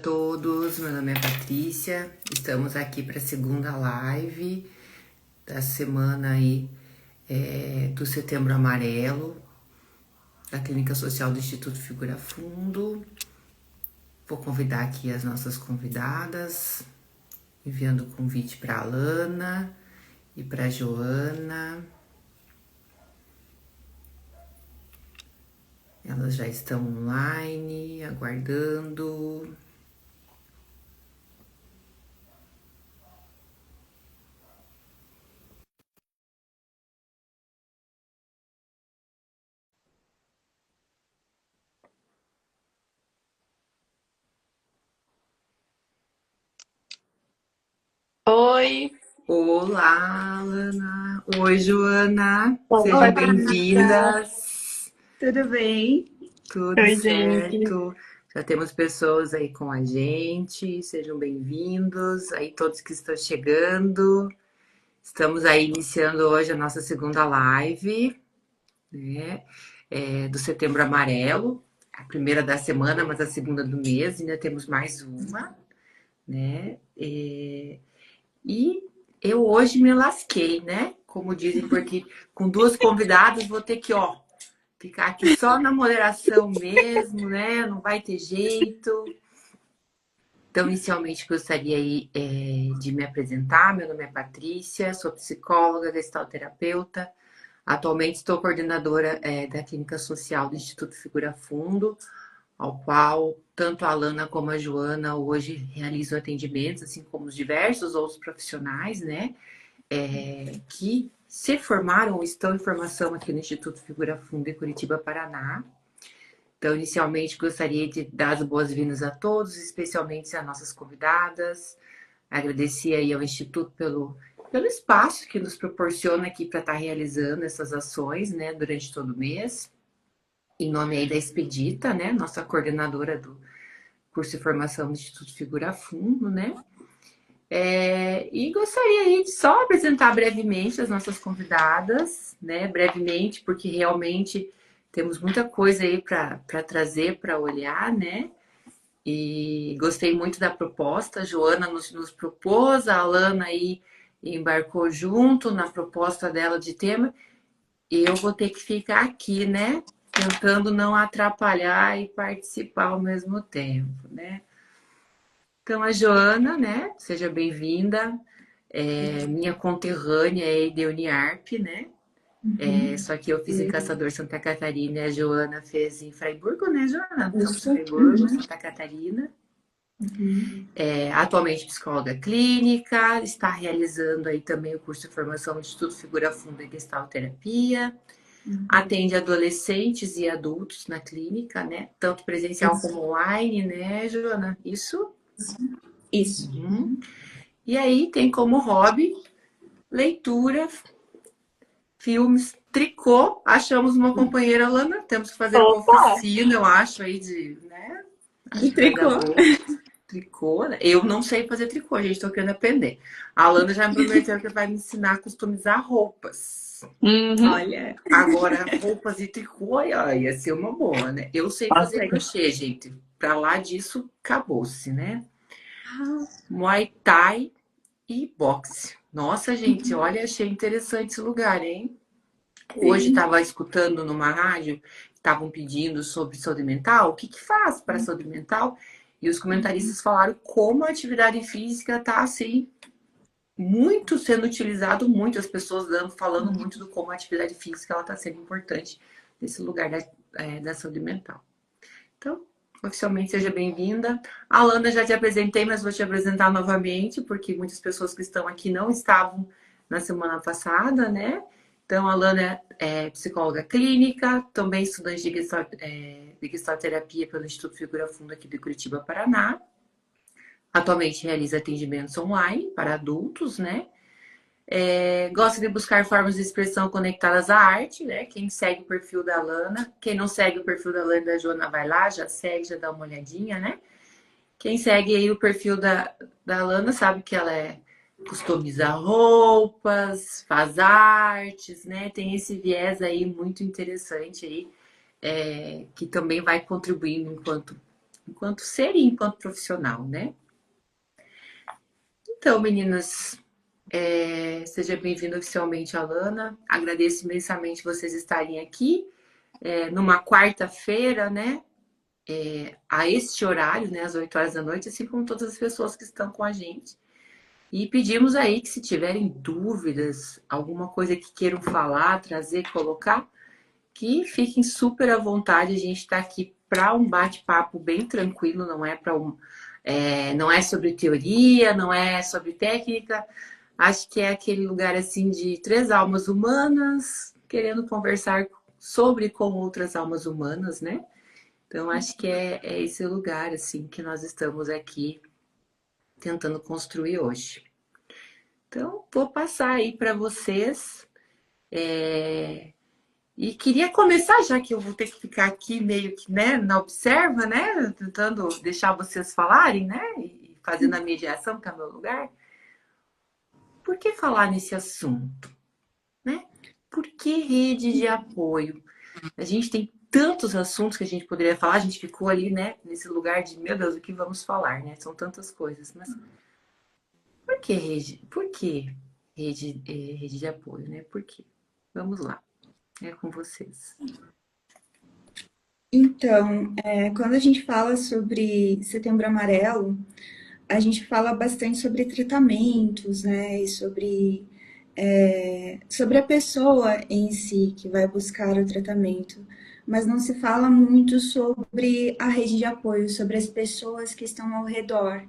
Todos, meu nome é Patrícia, estamos aqui para a segunda live da semana aí do Setembro Amarelo, da Clínica Social do Instituto Figura Fundo. Vou convidar aqui as nossas convidadas, enviando o convite para a Alana e para a Joana. Elas já estão online, aguardando. Oi, Olá, Alana. Oi, Joana. oi, Sejam Patrícia. bem-vindas. Tudo bem? Tudo Oi, gente. certo. Já temos pessoas aí com a gente. Sejam bem-vindos. Aí todos que estão chegando. Estamos aí iniciando hoje a nossa segunda live, né? Do Setembro Amarelo. A primeira da semana, mas a segunda do mês. Ainda temos mais uma, né? E eu hoje me lasquei, né? Como dizem, porque com duas convidadas vou ter que, ficar aqui só na moderação mesmo, né? Não vai ter jeito. Então, inicialmente, gostaria aí, de me apresentar. Meu nome é Patrícia, sou psicóloga, gestalterapeuta. Atualmente estou coordenadora, da Clínica Social do Instituto Figura Fundo, ao qual tanto a Alana como a Joana hoje realizam atendimentos, assim como os diversos outros profissionais, né? Que se formaram ou estão em formação aqui no Instituto Figura Fundo em Curitiba, Paraná. Então, inicialmente, gostaria de dar as boas-vindas a todos, especialmente às nossas convidadas. Agradecer aí ao Instituto pelo espaço que nos proporciona aqui para estar realizando essas ações, né, durante todo o mês. Em nome aí da Expedita, né, nossa coordenadora do curso de formação do Instituto Figura Fundo, né. E gostaria aí de só apresentar brevemente as nossas convidadas, né? Brevemente, porque realmente temos muita coisa aí para trazer, para olhar, né? E gostei muito da proposta. A Joana nos propôs, a Alana aí embarcou junto na proposta dela de tema. E eu vou ter que ficar aqui, né? Tentando não atrapalhar e participar ao mesmo tempo, né? Então, a Joana, né? Seja bem-vinda. Minha conterrânea é Edeune Arp, né? Só que eu fiz em Caçador, Santa Catarina, e a Joana fez em Fraiburgo, né, Joana? Campus Isso. Fraiburgo, Santa Catarina. Uhum. Atualmente psicóloga clínica, está realizando aí também o curso de formação no Instituto Figura Fundo em Gestalterapia. Atende adolescentes e adultos na clínica, né? Tanto presencial como online, né, Joana? Isso? Isso. Uhum. E aí tem como hobby leitura, filmes, tricô. Achamos uma companheira, Lana. Temos que fazer uma Opa, oficina, eu acho, aí de, né? De Acho que vai dar tricô. bom. Tricô, né? Eu não sei fazer tricô, gente, tô querendo aprender. A Lana já me prometeu que vai me ensinar a customizar roupas. uhum. Olha. Agora, roupas e tricô, ia ser uma boa, né? Eu sei Nossa, fazer crochê, gente. Pra lá disso, acabou-se, né? Ah, Muay Thai e boxe. Nossa, gente, olha, achei interessante esse lugar, hein? Hoje sim. estava escutando numa rádio, estavam pedindo sobre saúde mental, o que que faz para a saúde mental? E os comentaristas falaram como a atividade física está assim, muito sendo utilizado, muito as pessoas falando muito do como a atividade física ela está sendo importante nesse lugar da saúde mental. Então, oficialmente seja bem-vinda. Alana, já te apresentei, mas vou te apresentar novamente, porque muitas pessoas que estão aqui não estavam na semana passada, né? Então, a Alana é psicóloga clínica, também estudante de gestalterapia pelo Instituto Figura Fundo aqui de Curitiba, Paraná. Atualmente realiza atendimentos online para adultos, né? Gosta de buscar formas de expressão conectadas à arte, né? Quem segue o perfil da Lana, quem não segue o perfil da Lana e da Joana, vai lá, já segue, já dá uma olhadinha, né? Quem segue aí o perfil da Lana sabe que ela customiza roupas, faz artes, né? Tem esse viés aí muito interessante aí, que também vai contribuindo enquanto enquanto ser e enquanto profissional, né? Então, meninas, seja bem-vinda oficialmente, Alana. Agradeço imensamente vocês estarem aqui numa quarta-feira, né? A este horário, né? Às 8 horas da noite, assim como todas as pessoas que estão com a gente. E pedimos aí que se tiverem dúvidas, alguma coisa que queiram falar, trazer, colocar, que fiquem super à vontade. A gente está aqui para um bate-papo bem tranquilo, não é não é sobre teoria, não é sobre técnica. Acho que é aquele lugar assim de três almas humanas querendo conversar sobre com outras almas humanas, né? Então acho que é esse lugar assim que nós estamos aqui tentando construir hoje. Então, vou passar aí para vocês. E queria começar, já que eu vou ter que ficar aqui meio que, né, na observa, né, tentando deixar vocês falarem, né, e fazendo a mediação, que é o meu lugar. Por que falar nesse assunto, né? Por que rede de apoio? A gente tem tantos assuntos que a gente poderia falar, a gente ficou ali, né, nesse lugar de, meu Deus, o que vamos falar, né? São tantas coisas, mas por que rede? Por que rede de apoio, né? Por quê? Vamos lá, é com vocês. Então, quando a gente fala sobre Setembro Amarelo, a gente fala bastante sobre tratamentos, né? E sobre a pessoa em si que vai buscar o tratamento. Mas não se fala muito sobre a rede de apoio, sobre as pessoas que estão ao redor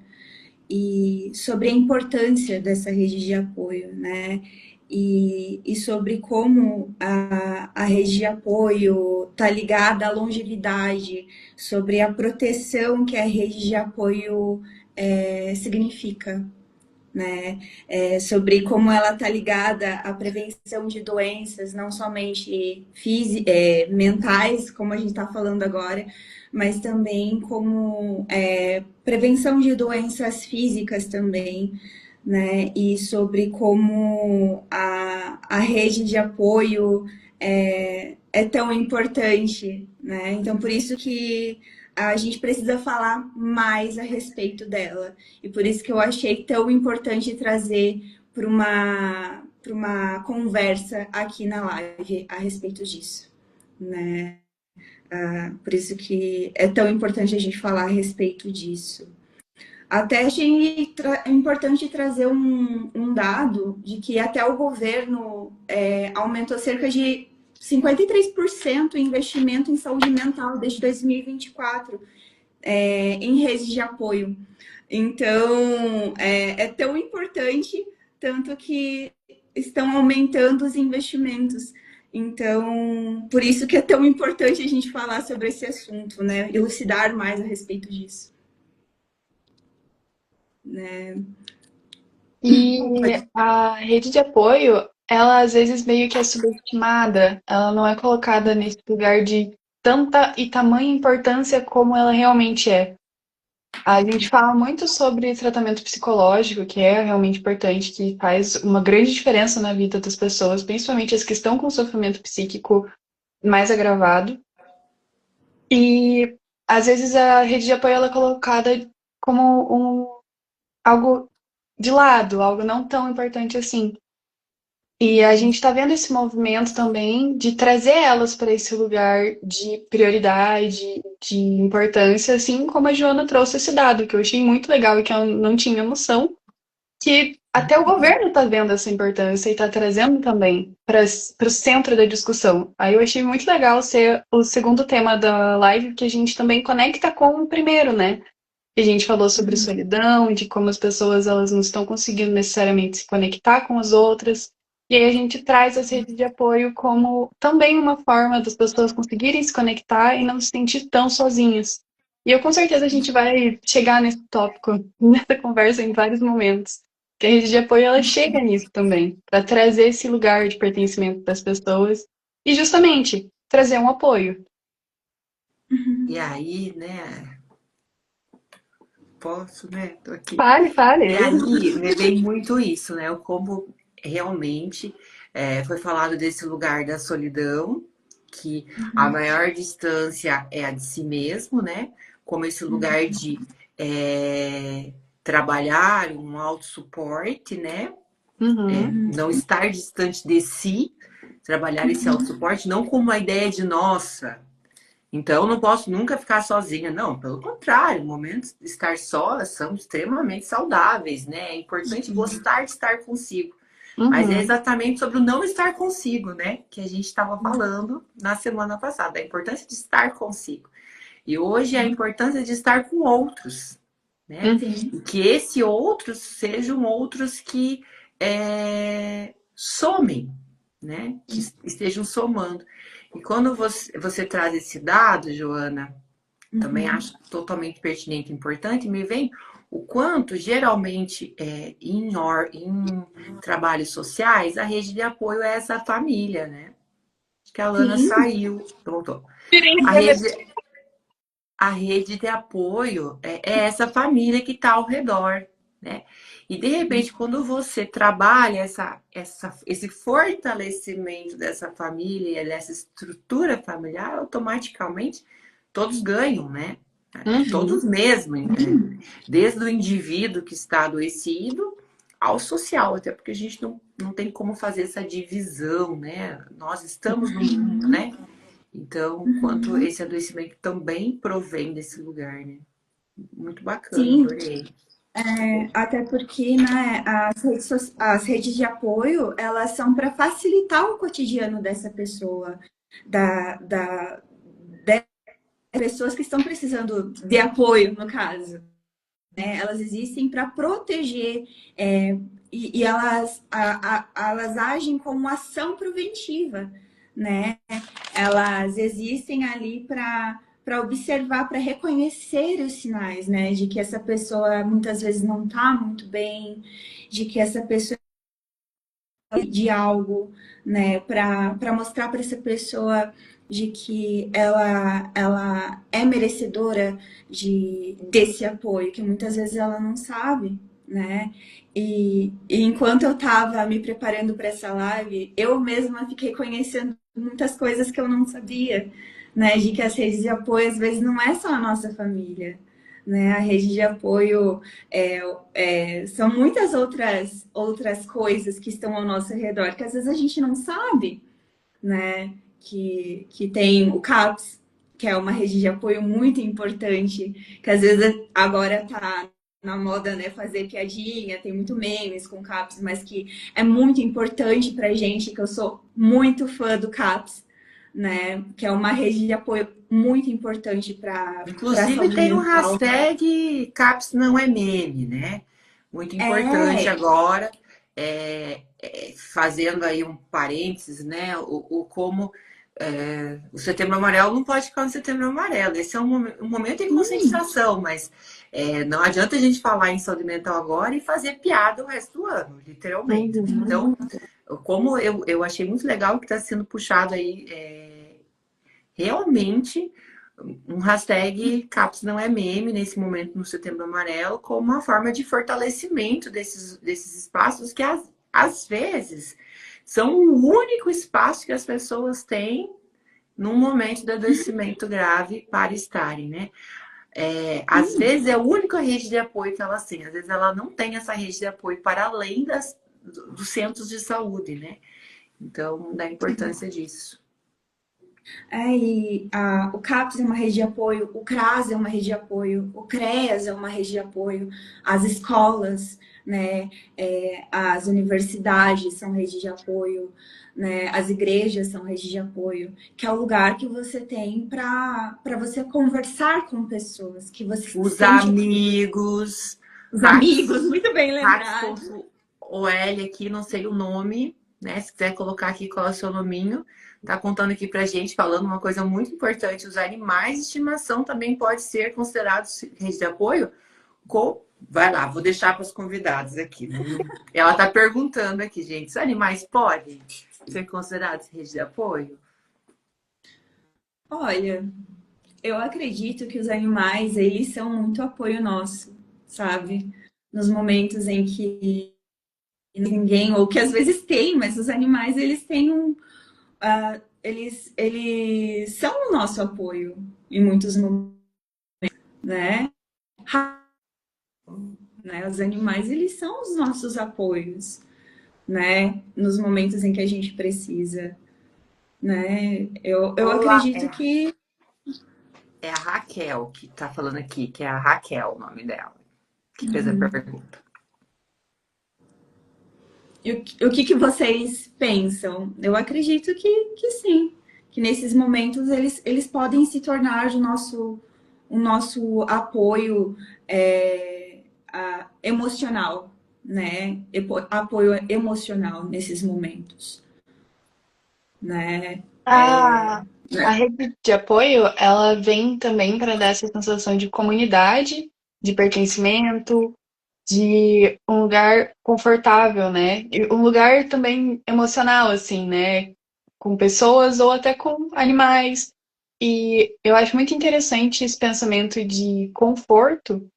e sobre a importância dessa rede de apoio, né? E sobre como a rede de apoio está ligada à longevidade, sobre a proteção que a rede de apoio significa, né? Sobre como ela está ligada à prevenção de doenças, não somente mentais, como a gente está falando agora, mas também como prevenção de doenças físicas também, né? E sobre como a rede de apoio é tão importante, né? Então, por isso que a gente precisa falar mais a respeito dela. E por isso que eu achei tão importante trazer para uma conversa aqui na live a respeito disso, né? Por isso que é tão importante a gente falar a respeito disso. Até achei importante trazer um dado de que até o governo aumentou cerca de 53% o investimento em saúde mental desde 2024 em redes de apoio. Então, é tão importante, tanto que estão aumentando os investimentos. Então, por isso que é tão importante a gente falar sobre esse assunto, né? Elucidar mais a respeito disso. Né? E a rede de apoio, ela às vezes meio que é subestimada, ela não é colocada nesse lugar de tanta e tamanha importância como ela realmente é. A gente fala muito sobre tratamento psicológico, que é realmente importante, que faz uma grande diferença na vida das pessoas, principalmente as que estão com sofrimento psíquico mais agravado. E às vezes a rede de apoio ela é colocada como algo de lado, algo não tão importante assim. E a gente está vendo esse movimento também de trazer elas para esse lugar de prioridade, de importância, assim como a Joana trouxe esse dado, que eu achei muito legal e que eu não tinha noção, que até o governo está vendo essa importância e está trazendo também para o centro da discussão. Aí eu achei muito legal ser o segundo tema da live, que a gente também conecta com o primeiro, né? A gente falou sobre solidão, de como as pessoas elas não estão conseguindo necessariamente se conectar com as outras. E aí a gente traz as redes de apoio como também uma forma das pessoas conseguirem se conectar e não se sentir tão sozinhas. E eu com certeza a gente vai chegar nesse tópico, nessa conversa em vários momentos. Que a rede de apoio ela chega nisso também, para trazer esse lugar de pertencimento das pessoas e justamente trazer um apoio. E aí, né? Posso, né? Tô aqui. Fale, fale. E aí, me vem muito isso, né? Como realmente foi falado desse lugar da solidão, que a maior distância é a de si mesmo, né? como esse lugar de trabalhar um autossuporte, né? Não estar distante de si, trabalhar esse autossuporte, não como uma ideia de nossa, então eu não posso nunca ficar sozinha. Não, pelo contrário, momentos de estar só são extremamente saudáveis, né? É importante gostar de estar consigo. Mas é exatamente sobre o não estar consigo, né? Que a gente estava falando na semana passada. A importância de estar consigo. E hoje é a importância de estar com outros, né? E que esses outros sejam outros que somem, né? Que estejam somando. E quando você traz esse dado, Joana, também acho totalmente pertinente e importante, me vem o quanto, geralmente, em trabalhos sociais, a rede de apoio é essa família, né? Acho que a Lana saiu, voltou. A rede de apoio é essa família que está ao redor, né? E, de repente, quando você trabalha esse fortalecimento dessa família, dessa estrutura familiar, automaticamente todos ganham, né? Todos mesmo, né? Desde o indivíduo que está adoecido ao social, até porque a gente não tem como fazer essa divisão, né? Nós estamos no mundo, né? Então, quanto esse adoecimento também provém desse lugar, né? Muito bacana, Sim, adorei. até porque, né, as redes de apoio, elas são para facilitar o cotidiano dessa pessoa, das pessoas que estão precisando de apoio, no caso. Né? Elas existem para proteger e elas agem como ação preventiva, né? Elas existem ali para observar, para reconhecer os sinais, né? De que essa pessoa muitas vezes não está muito bem, de que essa pessoa de algo, né? Para mostrar para essa pessoa de que ela é merecedora desse apoio, que muitas vezes ela não sabe, né? E enquanto eu estava me preparando para essa live, eu mesma fiquei conhecendo muitas coisas que eu não sabia, né? De que as redes de apoio, às vezes, não é só a nossa família, né? A rede de apoio são muitas outras coisas que estão ao nosso redor, que às vezes a gente não sabe, né? Que tem o CAPS, que é uma rede de apoio muito importante, que às vezes agora está na moda, né, fazer piadinha, tem muito memes com CAPS, mas que é muito importante pra gente, que eu sou muito fã do CAPS, né, que é uma rede de apoio muito importante para Inclusive saúde tem um mental. hashtag CAPS não é meme, né? Muito importante agora, fazendo aí um parênteses, né? Como o Setembro Amarelo não pode ficar no Setembro Amarelo. Esse é um momento de conscientização, mas não adianta a gente falar em saúde mental agora e fazer piada o resto do ano, literalmente. Então, como eu achei muito legal que está sendo puxado aí realmente um hashtag CAPS não é meme nesse momento no Setembro Amarelo, como uma forma de fortalecimento desses espaços que às vezes são o único espaço que as pessoas têm num momento de adoecimento grave para estarem, né? Às vezes é a única rede de apoio que elas têm, às vezes ela não tem essa rede de apoio para além dos centros de saúde, né? Então, da importância disso. O CAPS é uma rede de apoio, o CRAS é uma rede de apoio, o CREAS é uma rede de apoio, as escolas, né, as universidades são rede de apoio, né, as igrejas são rede de apoio, que é o lugar que você tem para você conversar com pessoas, que você Os sente... amigos. Os amigos, muito bem lembrado. OL aqui, não sei o nome, né? Se quiser colocar aqui qual é o seu nominho, tá contando aqui pra gente, falando uma coisa muito importante. Os animais de estimação também podem ser considerados rede de apoio? Vai lá, vou deixar para os convidados aqui. Ela tá perguntando aqui, gente, os animais podem ser considerados rede de apoio? Olha, eu acredito que os animais, eles são muito apoio nosso, sabe? Nos momentos em que ninguém, ou que às vezes tem, mas os animais, eles têm eles são o nosso apoio em muitos momentos. né? Né? Os animais, eles são os nossos apoios, né? Nos momentos em que a gente precisa, né? Eu Olá, acredito que... é a Raquel que tá falando aqui, que é a Raquel o nome dela, que fez a pergunta. O que que vocês pensam? Eu acredito que sim, que nesses momentos eles podem se tornar o nosso apoio emocional, né? Apoio emocional nesses momentos, né? A rede de apoio, ela vem também para dar essa sensação de comunidade, de pertencimento, de um lugar confortável, né? E um lugar também emocional, assim, né? Com pessoas ou até com animais. E eu acho muito interessante esse pensamento de conforto,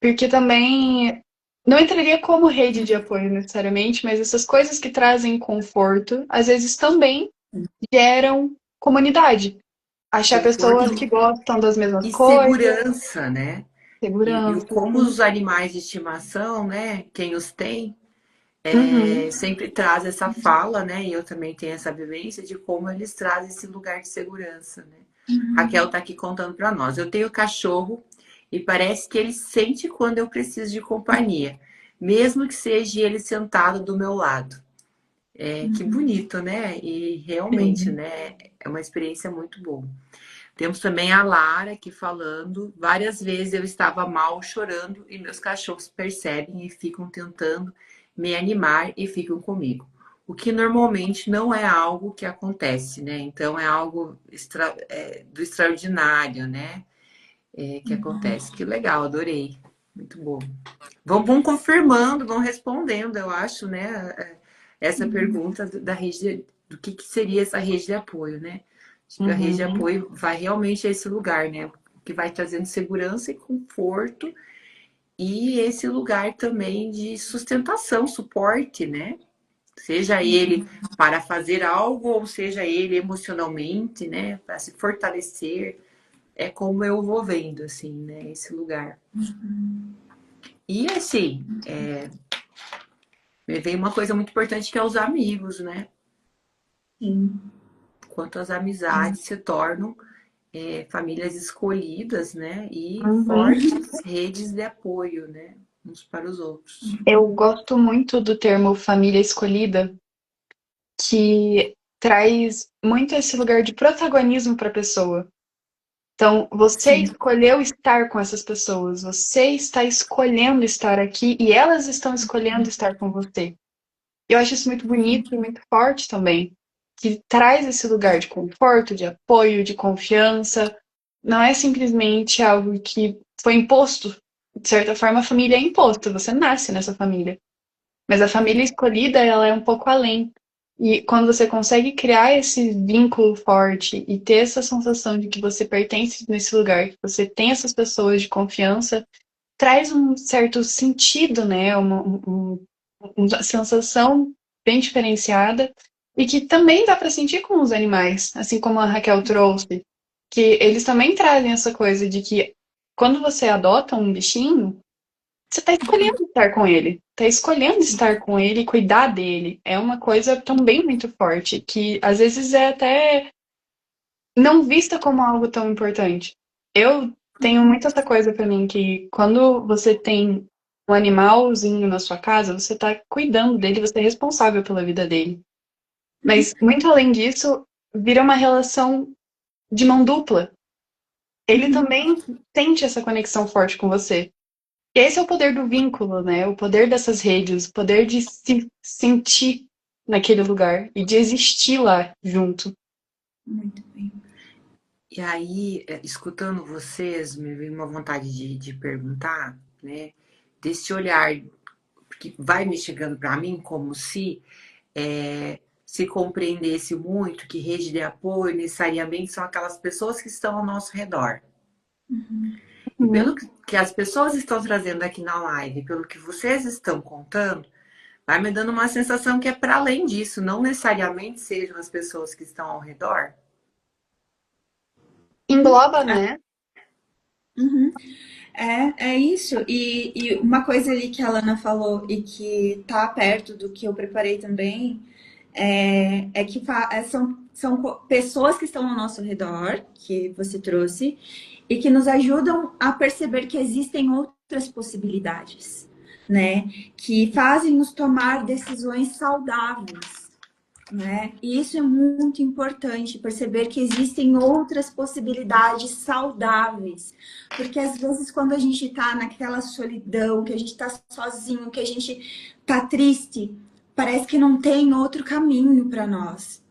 porque também não entraria como rede de apoio necessariamente, mas essas coisas que trazem conforto, às vezes também geram comunidade. Achar Conforto pessoas que gostam das mesmas e coisas, segurança, né? E segurança. como os animais de estimação, né? Quem os tem, Uhum. sempre traz essa fala, né? E eu também tenho essa vivência de como eles trazem esse lugar de segurança, né? Raquel tá aqui contando para nós. Eu tenho cachorro e parece que ele sente quando eu preciso de companhia, mesmo que seja ele sentado do meu lado. Que bonito, né? E realmente, Sim. né? É uma experiência muito boa. Temos também a Lara aqui falando. Várias vezes eu estava mal, chorando, e meus cachorros percebem e ficam tentando me animar e ficam comigo. O que normalmente não é algo que acontece, né? Então é algo do extraordinário, né? Que acontece. Que legal, adorei. Muito bom. Vamos confirmando, vão respondendo, eu acho, né? Essa pergunta da rede, do que seria essa rede de apoio, né? Acho que a rede de Uhum. apoio vai realmente a esse lugar, né? Que vai trazendo segurança e conforto e esse lugar também de sustentação, suporte, né? Seja ele para fazer algo ou seja ele emocionalmente, né? Para se fortalecer. É como eu vou vendo, assim, né? Esse lugar. E assim, me veio uma coisa muito importante que é os amigos, né? Sim. Quanto as amizades se tornam famílias escolhidas, né? E Uhum. fortes redes de apoio, né? Uns para os outros. Eu gosto muito do termo família escolhida, que traz muito esse lugar de protagonismo para a pessoa. Então, você Sim. escolheu estar com essas pessoas, você está escolhendo estar aqui e elas estão escolhendo estar com você. Eu acho isso muito bonito e muito forte também, que traz esse lugar de conforto, de apoio, de confiança. Não é simplesmente algo que foi imposto. De certa forma, a família é imposto, você nasce nessa família. Mas a família escolhida, ela é um pouco além. E quando você consegue criar esse vínculo forte e ter essa sensação de que você pertence nesse lugar, que você tem essas pessoas de confiança, traz um certo sentido, né? Uma sensação bem diferenciada e que também dá para sentir com os animais, assim como a Raquel trouxe, que eles também trazem essa coisa de que quando você adota um bichinho, você está escolhendo estar com ele, está escolhendo estar com ele e cuidar dele. É uma coisa também muito forte, que às vezes é até não vista como algo tão importante. Eu tenho muito essa coisa para mim que quando você tem um animalzinho na sua casa, você está cuidando dele, você é responsável pela vida dele. Mas muito além disso, vira uma relação de mão dupla. Ele também sente essa conexão forte com você. E esse é o poder do vínculo, né? O poder dessas redes, o poder de se sentir naquele lugar e de existir lá junto. Muito bem. E aí, escutando vocês, me veio uma vontade de perguntar, né? Desse olhar que vai me chegando para mim como se compreendesse muito que rede de apoio necessariamente são aquelas pessoas que estão ao nosso redor. E pelo Uhum. que as pessoas estão trazendo aqui na live, pelo que vocês estão contando, vai me dando uma sensação que é para além disso, não necessariamente sejam as pessoas que estão ao redor. Engloba, né? Uhum. É isso. E uma coisa ali que a Lana falou e que tá perto do que eu preparei também é que são pessoas que estão ao nosso redor, que você trouxe, e que nos ajudam a perceber que existem outras possibilidades, né? Que fazem nos tomar decisões saudáveis, né? E isso é muito importante, perceber que existem outras possibilidades saudáveis. Porque às vezes, quando a gente tá naquela solidão, que a gente tá sozinho, que a gente tá triste, parece que não tem outro caminho para nós.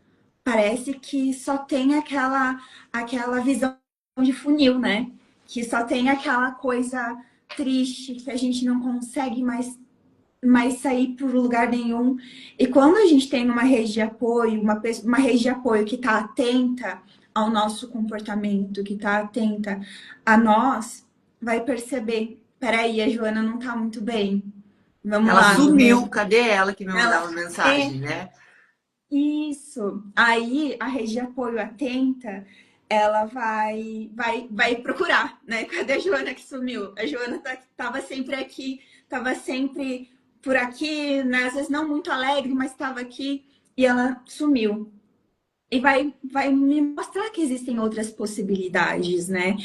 Parece que só tem aquela visão de funil, né? Que só tem aquela coisa triste que a gente não consegue mais sair por lugar nenhum. E quando a gente tem uma rede de apoio, uma rede de apoio que está atenta ao nosso comportamento, que está atenta a nós, vai perceber, peraí, a Joana não está muito bem. Vamos Ela lá, sumiu, vamos. cadê ela que me Ela mandava é mensagem, né? isso. Aí a rede de apoio atenta, ela vai procurar, né? Cadê a Joana que sumiu? A Joana tava sempre aqui, tava sempre por aqui, né? Às vezes não muito alegre, mas estava aqui e ela sumiu. E vai me mostrar que existem outras possibilidades, né?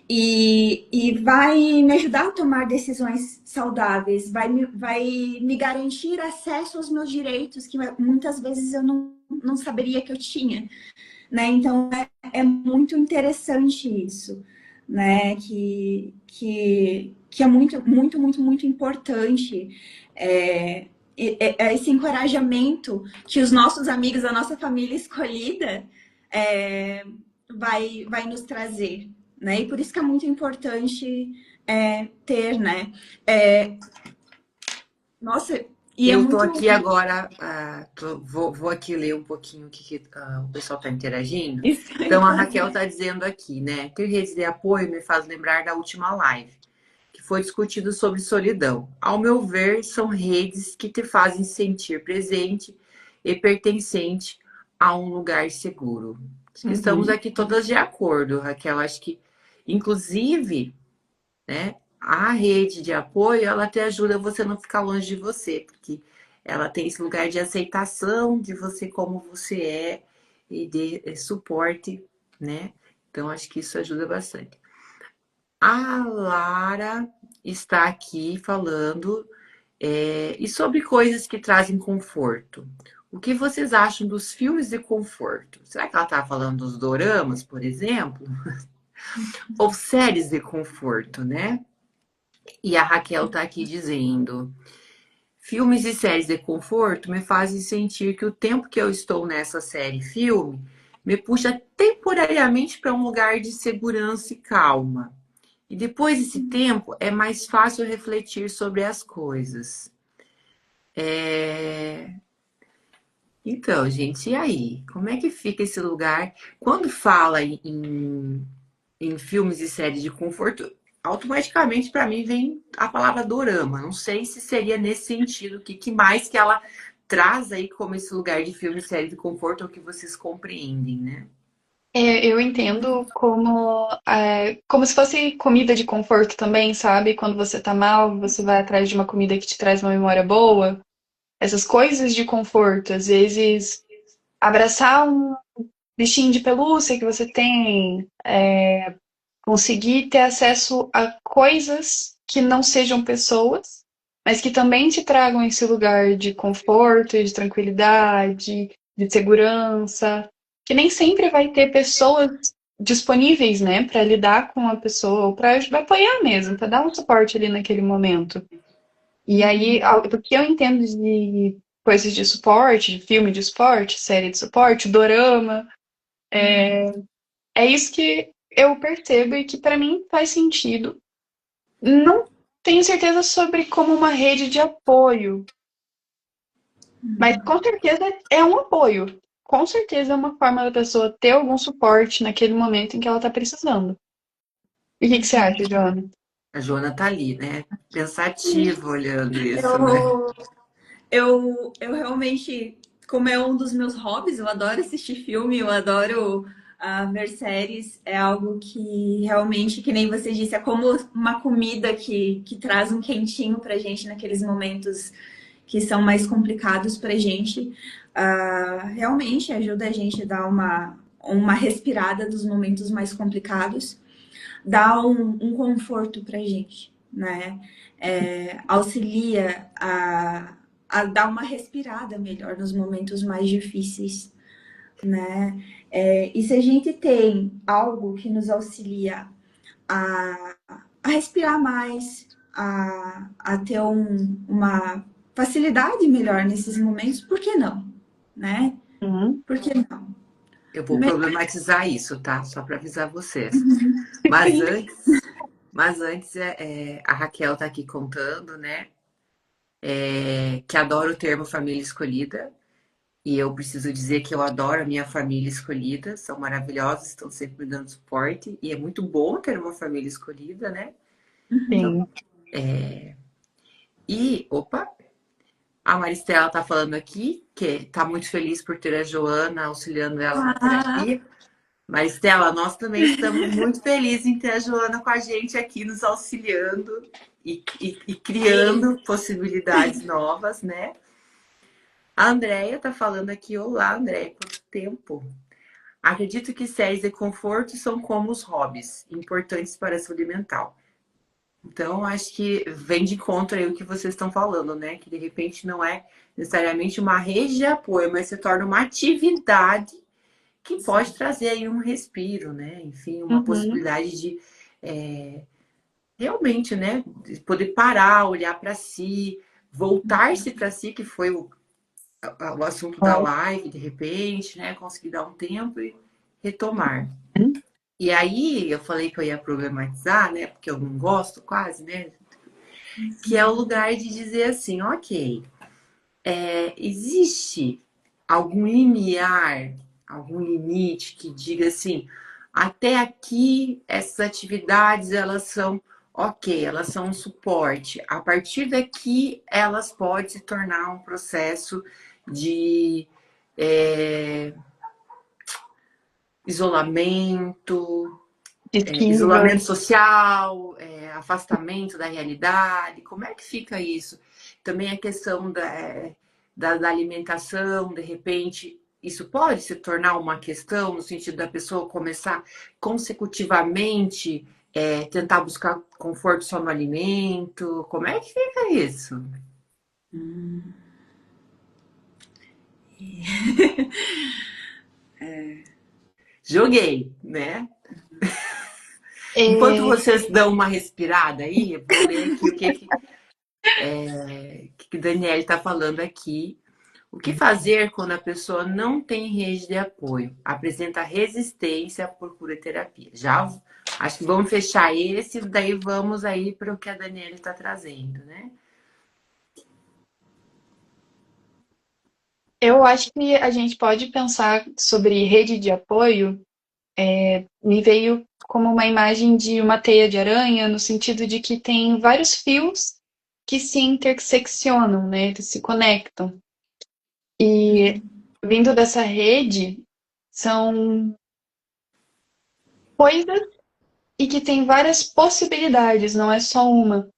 E vai me ajudar a tomar decisões saudáveis, vai me garantir acesso aos meus direitos, que muitas vezes eu não saberia que eu tinha, né? Então é muito interessante isso, né? Que é muito, muito, muito, muito importante. É, é esse encorajamento que os nossos amigos, a nossa família escolhida, é, vai nos trazer, né? E por isso que é muito importante ter, né? É, nossa, e é Eu tô muito. aqui agora, vou aqui ler um pouquinho o o pessoal está interagindo. Isso eu ia Então, a Raquel fazer. está dizendo aqui, né? Ter redes de apoio me faz lembrar da última live, que foi discutido sobre solidão. Ao meu ver, são redes que te fazem sentir presente e pertencente a um lugar seguro. Estamos Uhum. aqui todas de acordo, Raquel. Acho que, inclusive, né? A rede de apoio, ela te ajuda você a não ficar longe de você, porque ela tem esse lugar de aceitação de você como você é e de suporte, né? Então, acho que isso ajuda bastante. A Lara está aqui falando e sobre coisas que trazem conforto. O que vocês acham dos filmes de conforto? Será que ela está falando dos doramas, por exemplo? Ou séries de conforto, né? E a Raquel está aqui dizendo: filmes e séries de conforto me fazem sentir que o tempo que eu estou nessa série filme me puxa temporariamente para um lugar de segurança e calma. E depois desse tempo é mais fácil refletir sobre as coisas. É... Então, gente, e aí? Como é que fica esse lugar? Quando fala em filmes e séries de conforto, automaticamente para mim vem a palavra dorama. Não sei se seria nesse sentido, que mais que ela traz aí como esse lugar de filme e série de conforto, é o que vocês compreendem, né? Eu entendo como se fosse comida de conforto também, sabe? Quando você tá mal, você vai atrás de uma comida que te traz uma memória boa. Essas coisas de conforto, às vezes abraçar um bichinho de pelúcia que você tem, conseguir ter acesso a coisas que não sejam pessoas, mas que também te tragam esse lugar de conforto, de tranquilidade, de segurança, que nem sempre vai ter pessoas disponíveis, né, para lidar com a pessoa, ou para apoiar mesmo, para dar um suporte ali naquele momento. E aí, do que eu entendo de coisas de suporte, de filme de suporte, série de suporte, dorama, é isso que eu percebo e que para mim faz sentido. Não tenho certeza sobre como uma rede de apoio, mas com certeza é um apoio. Com certeza é uma forma da pessoa ter algum suporte naquele momento em que ela está precisando. E o que você acha, Joana? A Joana tá ali, né? Pensativa olhando isso, né? Eu, eu realmente, como é um dos meus hobbies, eu adoro assistir filme, eu adoro A ver séries é algo que realmente, que nem você disse, é como uma comida que traz um quentinho pra gente naqueles momentos que são mais complicados pra gente. Realmente ajuda a gente a dar uma respirada dos momentos mais complicados, dá um conforto pra gente, né? Auxilia a dar uma respirada melhor nos momentos mais difíceis, né? E se a gente tem algo que nos auxilia a, a respirar mais, a ter uma facilidade melhor nesses momentos, por que não? Né? Uhum. Por que não? Eu vou problematizar isso, tá? Só para avisar vocês. Mas antes a Raquel tá aqui contando, né? Que adora o termo família escolhida. E eu preciso dizer que eu adoro a minha família escolhida. São maravilhosos, estão sempre me dando suporte. E é muito bom ter uma família escolhida, né? Sim. E, opa, a Maristela tá falando aqui que tá muito feliz por ter a Joana auxiliando ela na terapia. Maristela, nós também estamos muito felizes em ter a Joana com a gente aqui, nos auxiliando e criando possibilidades novas, né? A Andréia tá falando aqui, olá, Andréia, quanto tempo? Acredito que séries de conforto são como os hobbies, importantes para a saúde mental. Então, acho que vem de encontro aí o que vocês estão falando, né? Que de repente não é necessariamente uma rede de apoio, mas se torna uma atividade que pode trazer aí um respiro, né? Enfim, uma possibilidade de realmente, né? De poder parar, olhar para si, voltar-se para si, que foi o assunto da live, de repente, né? Conseguir dar um tempo e retomar. E aí, eu falei que eu ia problematizar, né? Porque eu não gosto quase, né? Que é o lugar de dizer assim, ok, existe algum limiar, algum limite que diga assim, até aqui essas atividades elas são ok, elas são um suporte. A partir daqui elas podem se tornar um processo de isolamento, Esquiva. isolamento social, afastamento da realidade. Como é que fica isso? Também a questão da alimentação, de repente, isso pode se tornar uma questão no sentido da pessoa começar consecutivamente tentar buscar conforto só no alimento. Como é que fica isso? Joguei, né? Enquanto vocês dão uma respirada aí, eu vou ler aqui o que Daniele está falando aqui. O que fazer quando a pessoa não tem rede de apoio? Apresenta resistência à procura de terapia. Já acho que vamos fechar esse, daí vamos aí para o que a Daniele está trazendo, né? Eu acho que a gente pode pensar sobre rede de apoio. Me veio como uma imagem de uma teia de aranha, no sentido de que tem vários fios que se interseccionam, né? Que se conectam. E vindo dessa rede, são coisas e que tem várias possibilidades, não é só uma.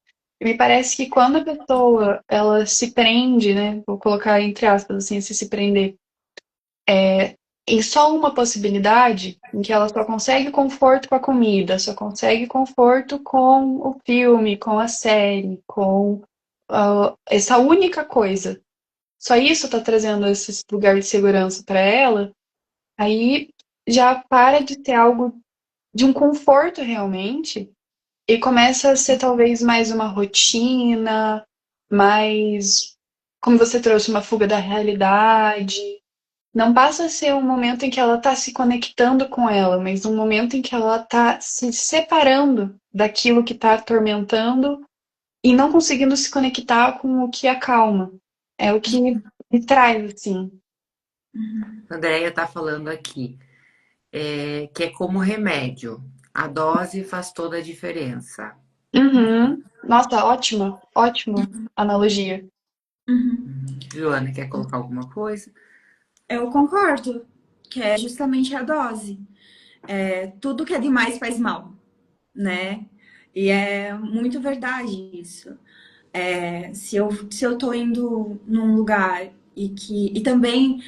E me parece que quando a pessoa ela se prende, né? Vou colocar entre aspas assim, se prender em só uma possibilidade, em que ela só consegue conforto com a comida, só consegue conforto com o filme, com a série, com essa única coisa. Só isso está trazendo esse lugar de segurança para ela, aí já para de ter algo de um conforto realmente e começa a ser talvez mais uma rotina, mais, como você trouxe, uma fuga da realidade. Não passa a ser um momento em que ela está se conectando com ela, mas um momento em que ela está se separando daquilo que está atormentando e não conseguindo se conectar com o que acalma. É o que me traz, assim. A Andrea está falando aqui que é como remédio. A dose faz toda a diferença. Uhum. Nossa, ótima analogia. Uhum. Joana, quer colocar alguma coisa? Eu concordo. que é justamente a dose. Tudo que é demais faz mal, né? E é muito verdade isso. Se eu tô indo num lugar e também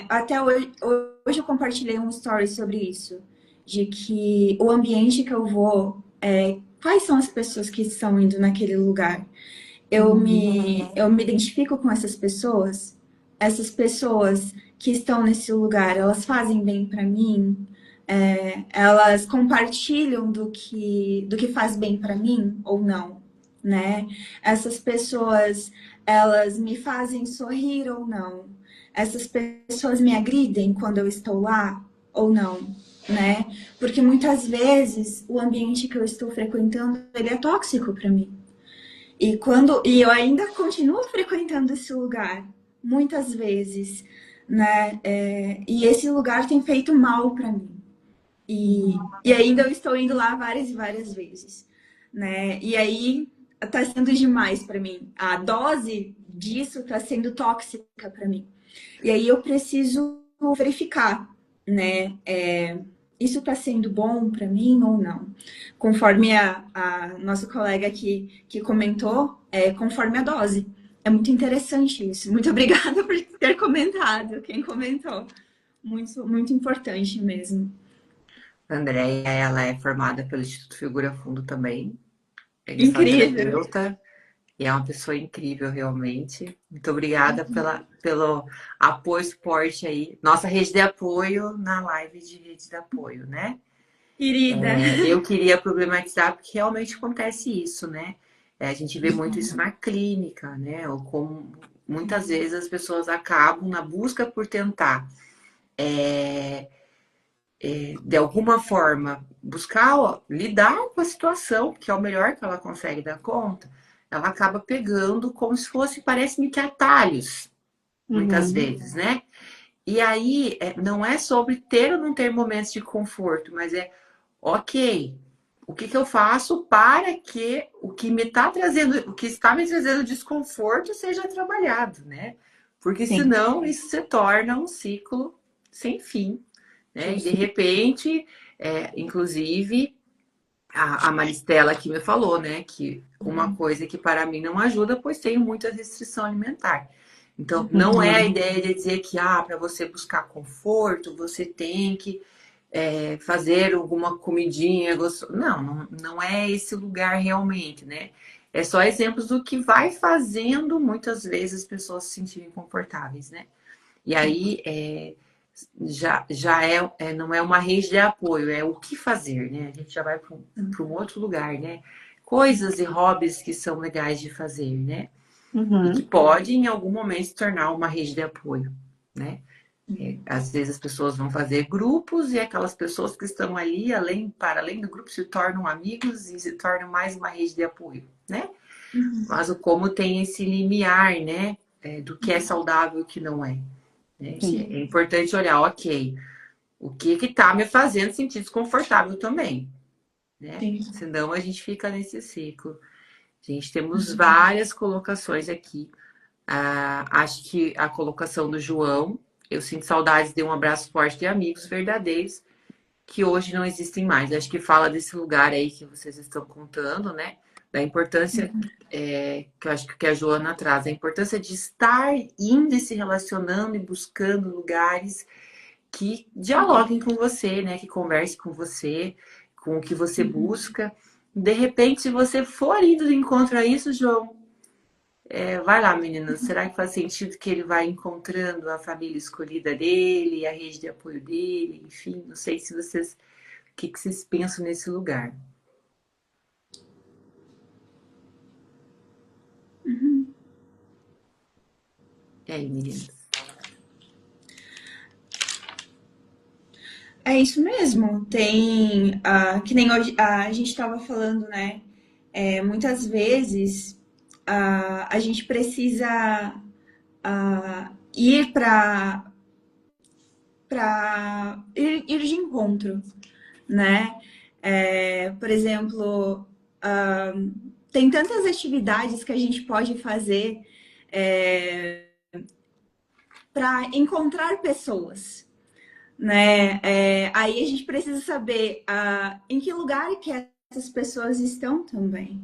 até hoje eu compartilhei um story sobre isso, de que o ambiente que eu vou, quais são as pessoas que estão indo naquele lugar? Eu me identifico com essas pessoas que estão nesse lugar, elas fazem bem para mim, elas compartilham do que faz bem para mim ou não, né? Essas pessoas, elas me fazem sorrir ou não? Essas pessoas me agridem quando eu estou lá ou não, né? Porque muitas vezes o ambiente que eu estou frequentando, ele é tóxico para mim. E eu ainda continuo frequentando esse lugar, muitas vezes, né? E esse lugar tem feito mal para mim. E ainda eu estou indo lá várias e várias vezes, né? E aí tá sendo demais para mim. A dose disso tá sendo tóxica para mim. E aí eu preciso verificar, né? Isso está sendo bom para mim ou não? Conforme a nossa colega que comentou, conforme a dose. É muito interessante isso. Muito obrigada por ter comentado, quem comentou. Muito, muito importante mesmo. A Andréia, ela é formada pelo Instituto Figura Fundo também. É Incrível. terapeuta e é uma pessoa incrível, realmente. Muito obrigada pelo apoio, suporte aí. Nossa rede de apoio na live de rede de apoio, né? Querida. Eu queria problematizar porque realmente acontece isso, né? A gente vê muito isso na clínica, né? Ou como muitas vezes as pessoas acabam na busca por tentar, de alguma forma, buscar lidar com a situação, que é o melhor que ela consegue dar conta, ela acaba pegando como se fosse, parece-me que atalhos, muitas vezes, né? E aí, não é sobre ter ou não ter momentos de conforto, mas ok, o que eu faço para que o que me está trazendo, o que está me trazendo desconforto seja trabalhado, né? Porque Sim, senão isso se torna um ciclo sem fim, né? E de Justo. repente, inclusive, a Maristela aqui me falou, né? Que uma coisa que para mim não ajuda, pois tenho muita restrição alimentar. Então, não é a ideia de dizer que, para você buscar conforto, você tem que fazer alguma comidinha gostosa. Não é esse lugar realmente, né? É só exemplos do que vai fazendo muitas vezes as pessoas se sentirem confortáveis, né? E aí já não é uma rede de apoio, é o que fazer, né? A gente já vai para um outro lugar, né? Coisas e hobbies que são legais de fazer, né? E que pode, em algum momento, se tornar uma rede de apoio, né? Às vezes as pessoas vão fazer grupos e aquelas pessoas que estão ali, para além do grupo, se tornam amigos e se tornam mais uma rede de apoio, né? Mas o como tem esse limiar, né? Do que é saudável e o que não é. Né? sim, É importante olhar, ok, o que está me fazendo sentir desconfortável também, né? Sim. Senão a gente fica nesse ciclo. Gente, temos várias colocações aqui. Acho que a colocação do João, eu sinto saudades de um abraço forte de amigos verdadeiros que hoje não existem mais. Acho que fala desse lugar aí que vocês estão contando, né? Da importância que eu acho que a Joana traz, a importância de estar indo e se relacionando e buscando lugares que dialoguem com você, né? Que conversem com você, com o que você busca. De repente, se você for indo de encontro a isso, João, vai lá, menina. Será que faz sentido que ele vai encontrando a família escolhida dele, a rede de apoio dele, enfim, não sei se vocês, o que vocês pensam nesse lugar. E aí, meninas? É isso mesmo. Que nem hoje a gente estava falando, né? Muitas vezes a gente precisa ir para ir de encontro, né? Por exemplo, tem tantas atividades que a gente pode fazer para encontrar pessoas, né? Aí a gente precisa saber em que lugar que essas pessoas estão também,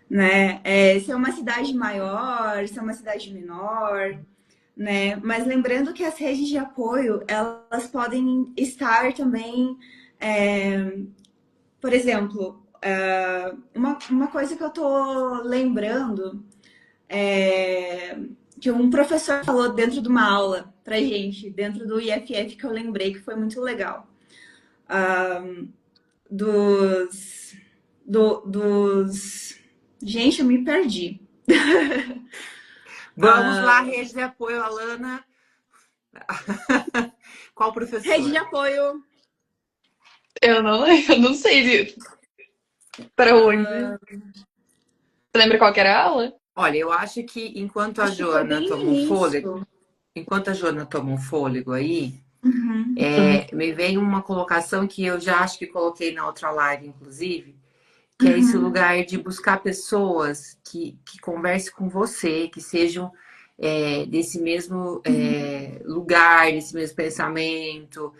né? Se é uma cidade maior, se é uma cidade menor, né? Mas lembrando que as redes de apoio, elas podem estar também, por exemplo, uma coisa que eu tô lembrando é que um professor falou dentro de uma aula pra gente, dentro do IFF, que eu lembrei que foi muito legal. Dos, dos... Gente, eu me perdi. Vamos lá, rede de apoio, Alana. Qual Rede de professor? apoio. Eu não sei para onde. Você lembra qual que era a aula? Olha, eu acho que enquanto a Acho que foi Joana bem no toma um fôlego, início. enquanto a Joana toma um fôlego aí, Uhum. me vem uma colocação que eu já acho que coloquei na outra live, inclusive, que é esse Uhum. lugar de buscar pessoas que conversem com você, que sejam desse mesmo lugar, desse mesmo pensamento,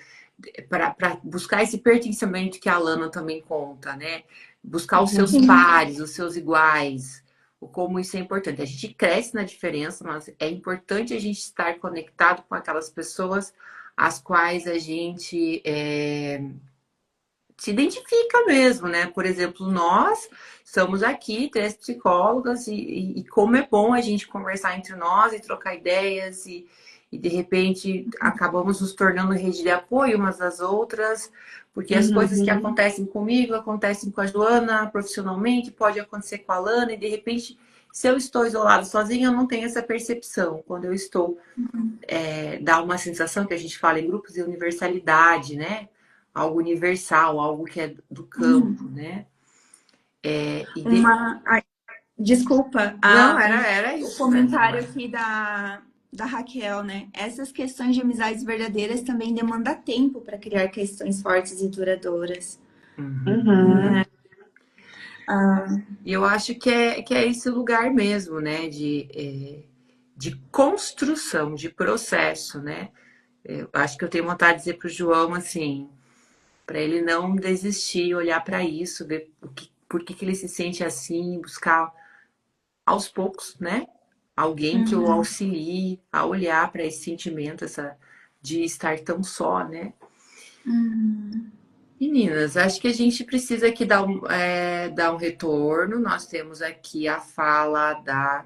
para buscar esse pertencimento que a Alana também conta, né? Buscar os seus Sim. pares, os seus iguais, o como isso é importante. A gente cresce na diferença, mas é importante a gente estar conectado com aquelas pessoas às quais a gente se identifica mesmo, né? Por exemplo, nós somos aqui três psicólogas e como é bom a gente conversar entre nós e trocar ideias e de repente acabamos nos tornando rede de apoio umas das outras, porque as coisas que acontecem comigo acontecem com a Joana profissionalmente, pode acontecer com a Lana e de repente se eu estou isolada sozinha, eu não tenho essa percepção. Quando eu estou, dá uma sensação que a gente fala em grupos de universalidade, né? Algo universal, algo que é do campo, né? Ai, desculpa, Não, era o isso mesmo. comentário aqui da Raquel, né? Essas questões de amizades verdadeiras também demandam tempo para criar questões fortes e duradouras. Uhum. E eu acho que é esse lugar mesmo, né? De construção, de processo, né? Eu acho que eu tenho vontade de dizer para o João, assim, para ele não desistir, olhar para isso, ver por que ele se sente assim, buscar aos poucos, né? Alguém que o Uhum. auxilie a olhar para esse sentimento, de estar tão só, né? Uhum. Meninas, acho que a gente precisa aqui dar um retorno. Nós temos aqui a fala da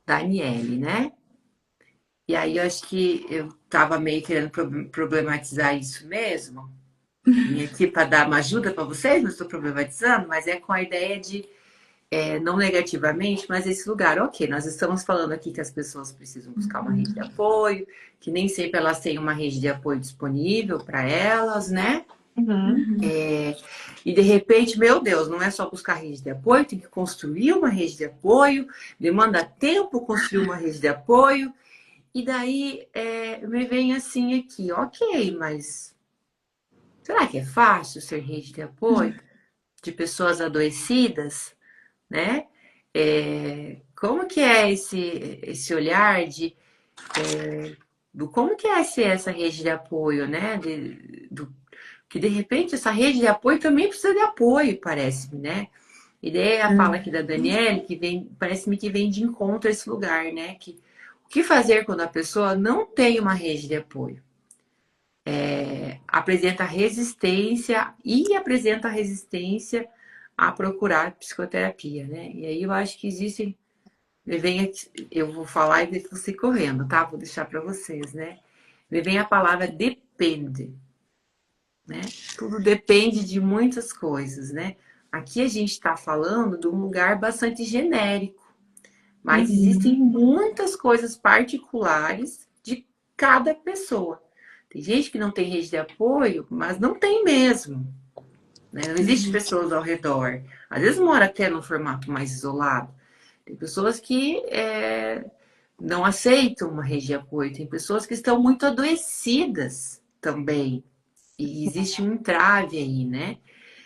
Daniele, né? E aí eu acho que eu estava meio querendo problematizar isso mesmo. Vim aqui para dar uma ajuda para vocês, não estou problematizando, mas é com a ideia de não negativamente, mas esse lugar, ok, nós estamos falando aqui que as pessoas precisam buscar uma rede de apoio, que nem sempre elas têm uma rede de apoio disponível para elas, né? Uhum. E de repente, meu Deus, não é só buscar rede de apoio, tem que construir uma rede de apoio, demanda tempo construir uma rede de apoio, e daí me vem assim aqui, ok, mas será que é fácil ser rede de apoio de pessoas adoecidas, né? Como que é esse olhar do como que é ser essa rede de apoio, né? Que de repente essa rede de apoio também precisa de apoio, parece-me, né? E daí a fala aqui da Daniele, que vem, parece-me que vem de encontro a esse lugar, né? O que fazer quando a pessoa não tem uma rede de apoio? Apresenta resistência a procurar psicoterapia, né? E aí eu acho que existem. Eu vou falar e você correndo, tá? Vou deixar para vocês, né? Me vem a palavra depende, né? Tudo depende de muitas coisas, né? Aqui a gente está falando de um lugar bastante genérico, mas existem muitas coisas particulares de cada pessoa. Tem gente que não tem rede de apoio, mas não tem mesmo, né? Não existe pessoas ao redor. Às vezes mora até num formato mais isolado. Tem pessoas que não aceitam uma rede de apoio. Tem pessoas que estão muito adoecidas também. E existe um entrave aí, né?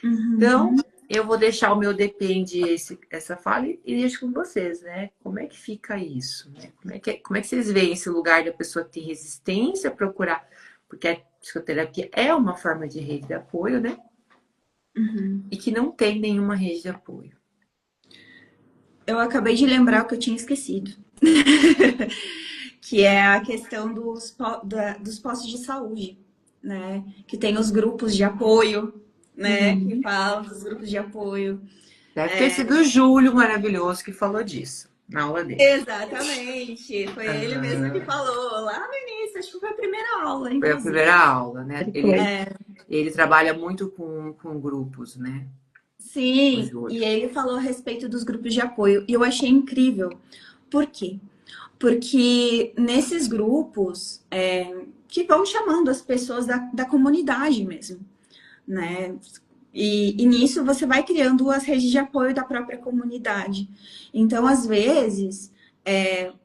Então, Uhum. eu vou deixar o meu depende essa fala e deixo com vocês, né? Como é que fica isso, né? Como é que vocês veem esse lugar da pessoa que tem resistência a procurar? Porque a psicoterapia é uma forma de rede de apoio, né? Uhum. E que não tem nenhuma rede de apoio. Eu acabei de lembrar o que eu tinha esquecido. Que é a questão dos postos de saúde, né? Que tem os grupos de apoio, né? Que falam dos grupos de apoio. Deve ter sido o Júlio maravilhoso que falou disso na aula dele. Exatamente. Foi ele mesmo que falou lá no início. Acho que foi a primeira aula, Foi a inclusive. primeira aula, né? Foi. Ele trabalha muito com grupos, né? O Sim, Júlio. e ele falou a respeito dos grupos de apoio. E eu achei incrível. Por quê? Porque nesses grupos, que vão chamando as pessoas da comunidade mesmo, né? E nisso você vai criando as redes de apoio da própria comunidade. Então, às vezes,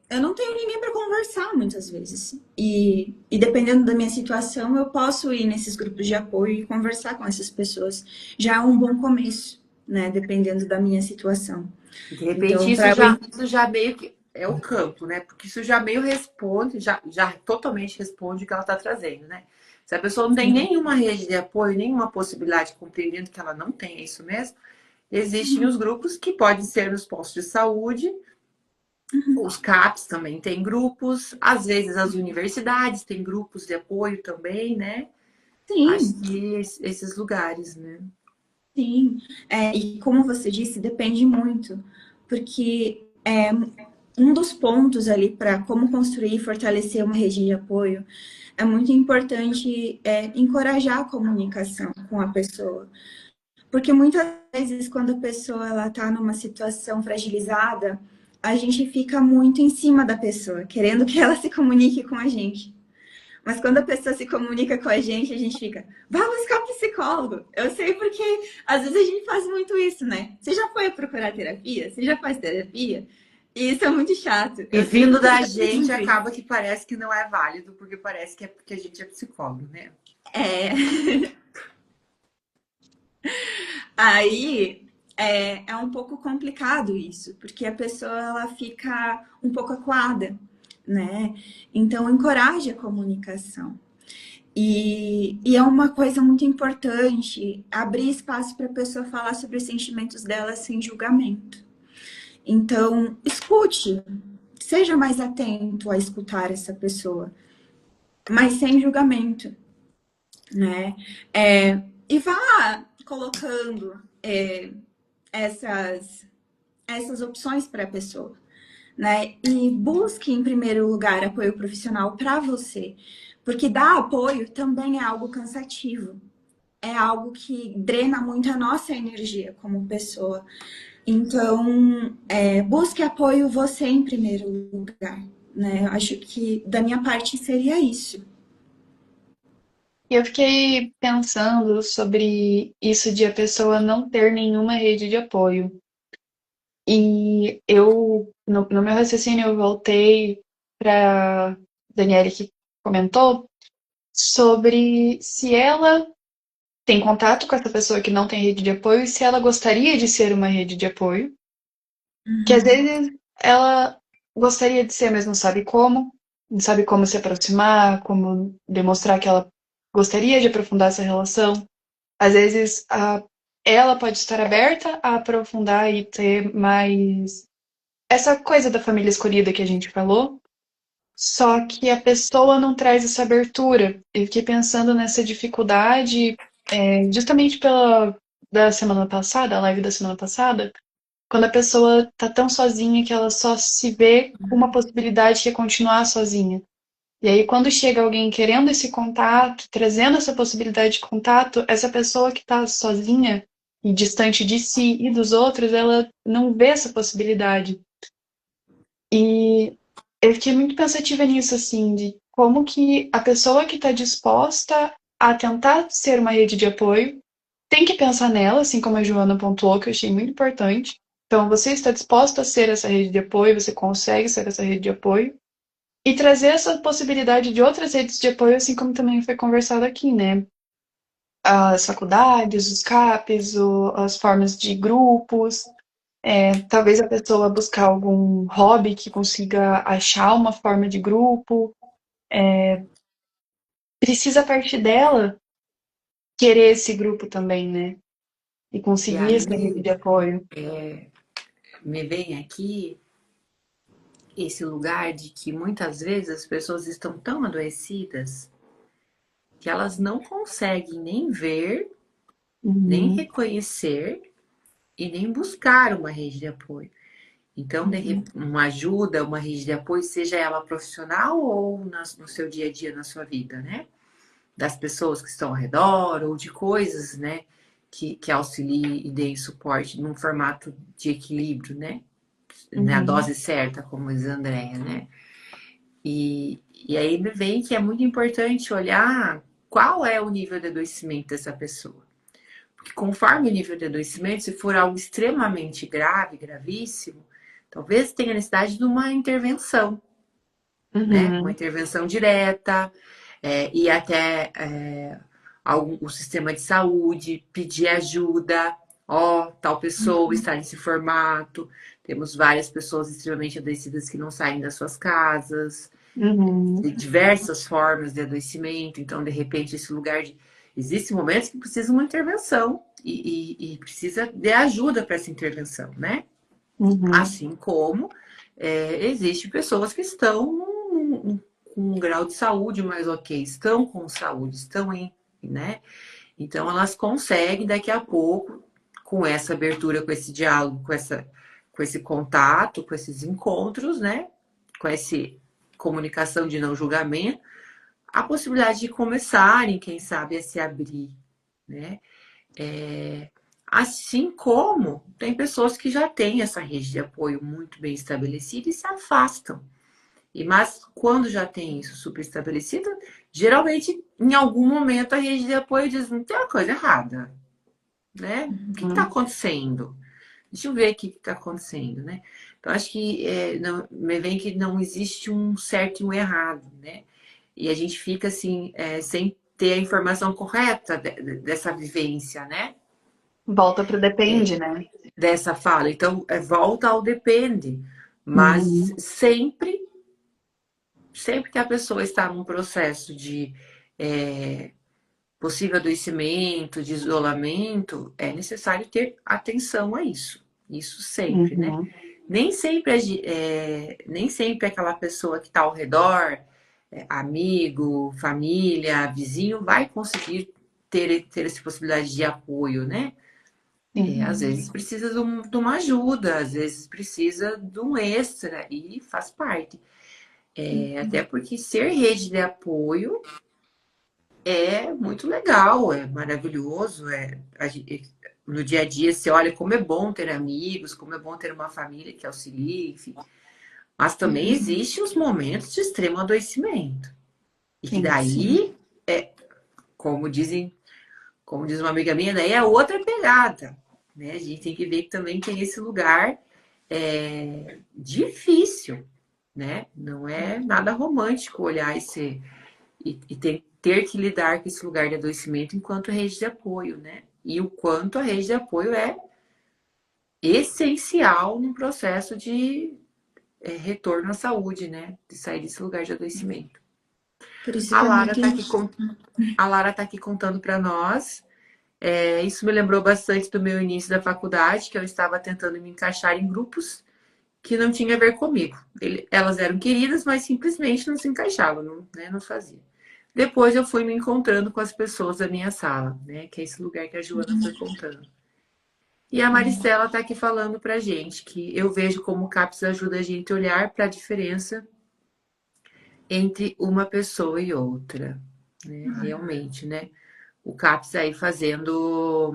eu não tenho ninguém para conversar, muitas vezes. E dependendo da minha situação, eu posso ir nesses grupos de apoio e conversar com essas pessoas. Já é um bom começo, né? Dependendo da minha situação. De repente, Então, isso já meio que é o campo, né? Porque isso já meio responde, já totalmente responde o que ela está trazendo, né? Se a pessoa não tem nenhuma rede de apoio, nenhuma possibilidade, compreendendo que ela não tem, é isso mesmo, existem os grupos que podem ser nos postos de saúde, os CAPs também têm grupos, às vezes as universidades têm grupos de apoio também, né? Acho sim, que esses lugares, né? sim. E como você disse, depende muito, porque um dos pontos ali para como construir e fortalecer uma rede de apoio é muito importante encorajar a comunicação com a pessoa. Porque muitas vezes, quando a pessoa ela está numa situação fragilizada, a gente fica muito em cima da pessoa, querendo que ela se comunique com a gente. Mas quando a pessoa se comunica com a gente fica, vá buscar psicólogo. Eu sei porque às vezes a gente faz muito isso, né? Você já foi procurar terapia? Você já faz terapia? E isso é muito chato. E vindo da gente, acaba que parece que não é válido, porque parece que é porque a gente é psicólogo, né? Aí é um pouco complicado isso, porque a pessoa ela fica um pouco acuada, né? Então encoraje a comunicação. E é uma coisa muito importante abrir espaço para a pessoa falar sobre os sentimentos dela sem julgamento. Então, escute, seja mais atento a escutar essa pessoa, mas sem julgamento, né? E vá colocando essas opções para a pessoa, né? E busque, em primeiro lugar, apoio profissional para você, porque dar apoio também é algo cansativo, é algo que drena muito a nossa energia como pessoa. Então, busque apoio você em primeiro lugar, né? Eu acho que da minha parte seria isso. E eu fiquei pensando sobre isso de a pessoa não ter nenhuma rede de apoio. E eu, no meu raciocínio, eu voltei para Daniele que comentou sobre se ela tem contato com essa pessoa que não tem rede de apoio e se ela gostaria de ser uma rede de apoio. Que às vezes ela gostaria de ser, mas não sabe como se aproximar, como demonstrar que ela gostaria de aprofundar essa relação. Às vezes ela pode estar aberta a aprofundar e ter mais essa coisa da família escolhida que a gente falou, só que a pessoa não traz essa abertura. Eu fiquei pensando nessa dificuldade, justamente da semana passada, a live da semana passada, quando a pessoa tá tão sozinha que ela só se vê com uma possibilidade que é continuar sozinha. E aí, quando chega alguém querendo esse contato, trazendo essa possibilidade de contato, essa pessoa que tá sozinha e distante de si e dos outros, ela não vê essa possibilidade. E eu fiquei muito pensativa nisso, assim, de como que a pessoa que está disposta a tentar ser uma rede de apoio tem que pensar nela, assim como a Joana pontuou, que eu achei muito importante. Então, você está disposto a ser essa rede de apoio, você consegue ser essa rede de apoio, e trazer essa possibilidade de outras redes de apoio, assim como também foi conversado aqui, né? as faculdades, os CAPs, as formas de grupos. Talvez a pessoa buscar algum hobby que consiga achar uma forma de grupo. Precisa partir dela querer esse grupo também, né? E E conseguir essa rede aí de apoio. me vem aqui esse lugar de que muitas vezes as pessoas estão tão adoecidas que elas não conseguem nem ver, nem Uhum, reconhecer e nem buscar uma rede de apoio. Então, uhum, uma ajuda, uma rede de apoio, seja ela profissional ou no seu dia a dia, na sua vida, né? Das pessoas que estão ao redor ou de coisas, né? Que auxiliem e deem suporte num formato de equilíbrio, né? Na uhum, dose certa, como diz a Andrea, né? E aí me vem que é muito importante olhar qual é o nível de adoecimento dessa pessoa. Porque conforme o nível de adoecimento, se for algo extremamente grave, gravíssimo, talvez tenha necessidade de uma intervenção, né? Uma uhum, intervenção direta, e até o sistema de saúde, pedir ajuda, ó, tal pessoa está nesse formato. Temos várias pessoas extremamente adoecidas que não saem das suas casas, uhum, de diversas formas de adoecimento. Então, de repente, esse lugar de. Existem momentos que precisa uma intervenção e precisa de ajuda para essa intervenção, né? uhum, Assim como existem pessoas que estão com um grau de saúde mais ok, estão com saúde, estão em, né? Então elas conseguem daqui a pouco, com essa abertura, com esse diálogo, com esse contato, com esses encontros, né? Com essa comunicação de não julgamento, a possibilidade de começarem, quem sabe, a se abrir, né? Assim como tem pessoas que já têm essa rede de apoio muito bem estabelecida e se afastam. Mas quando já tem isso super estabelecido, geralmente em algum momento a rede de apoio diz: não tem uma coisa errada, né? O que está uhum, acontecendo? Deixa eu ver o que está acontecendo, né? Então acho que não, me vem que não existe um certo e um errado, né? E a gente fica assim, sem ter a informação correta dessa vivência, né? volta pro depende, né? Dessa fala. Então, volta ao depende. Mas Uhum, sempre que a pessoa está num processo de possível adoecimento, de isolamento, é necessário ter atenção a isso. Isso sempre, né? uhum, Nem sempre aquela pessoa que está ao redor, amigo, família, vizinho, vai conseguir ter essa possibilidade de apoio, né? Às sim, vezes precisa de uma ajuda, às vezes precisa de um extra e faz parte. Até porque ser rede de apoio é muito legal, é maravilhoso. No dia a dia você olha como é bom ter amigos, como é bom ter uma família que auxilie, enfim. Mas também uhum, existem os momentos de extremo adoecimento. E que sim. sim. daí, como dizem, como diz uma amiga minha, daí é outra pegada. Né? A gente tem que ver que também tem esse lugar difícil, né? Não é nada romântico olhar e ter que lidar com esse lugar de adoecimento enquanto rede de apoio, né? E o quanto a rede de apoio é essencial no processo de retorno à saúde, né? De sair desse lugar de adoecimento. Por isso A que é Lara muito. está aqui, a Lara tá aqui contando para nós. Isso me lembrou bastante do meu início da faculdade, que eu estava tentando me encaixar em grupos que não tinha a ver comigo. Elas eram queridas, mas simplesmente não se encaixavam, não, né, não fazia. Depois eu fui me encontrando com as pessoas da minha sala, né? Que é esse lugar que a Joana foi contando. E a Maristela está aqui falando pra gente que eu vejo como o CAPS ajuda a gente a olhar para a diferença entre uma pessoa e outra. Né? Realmente, né? O CAPS aí fazendo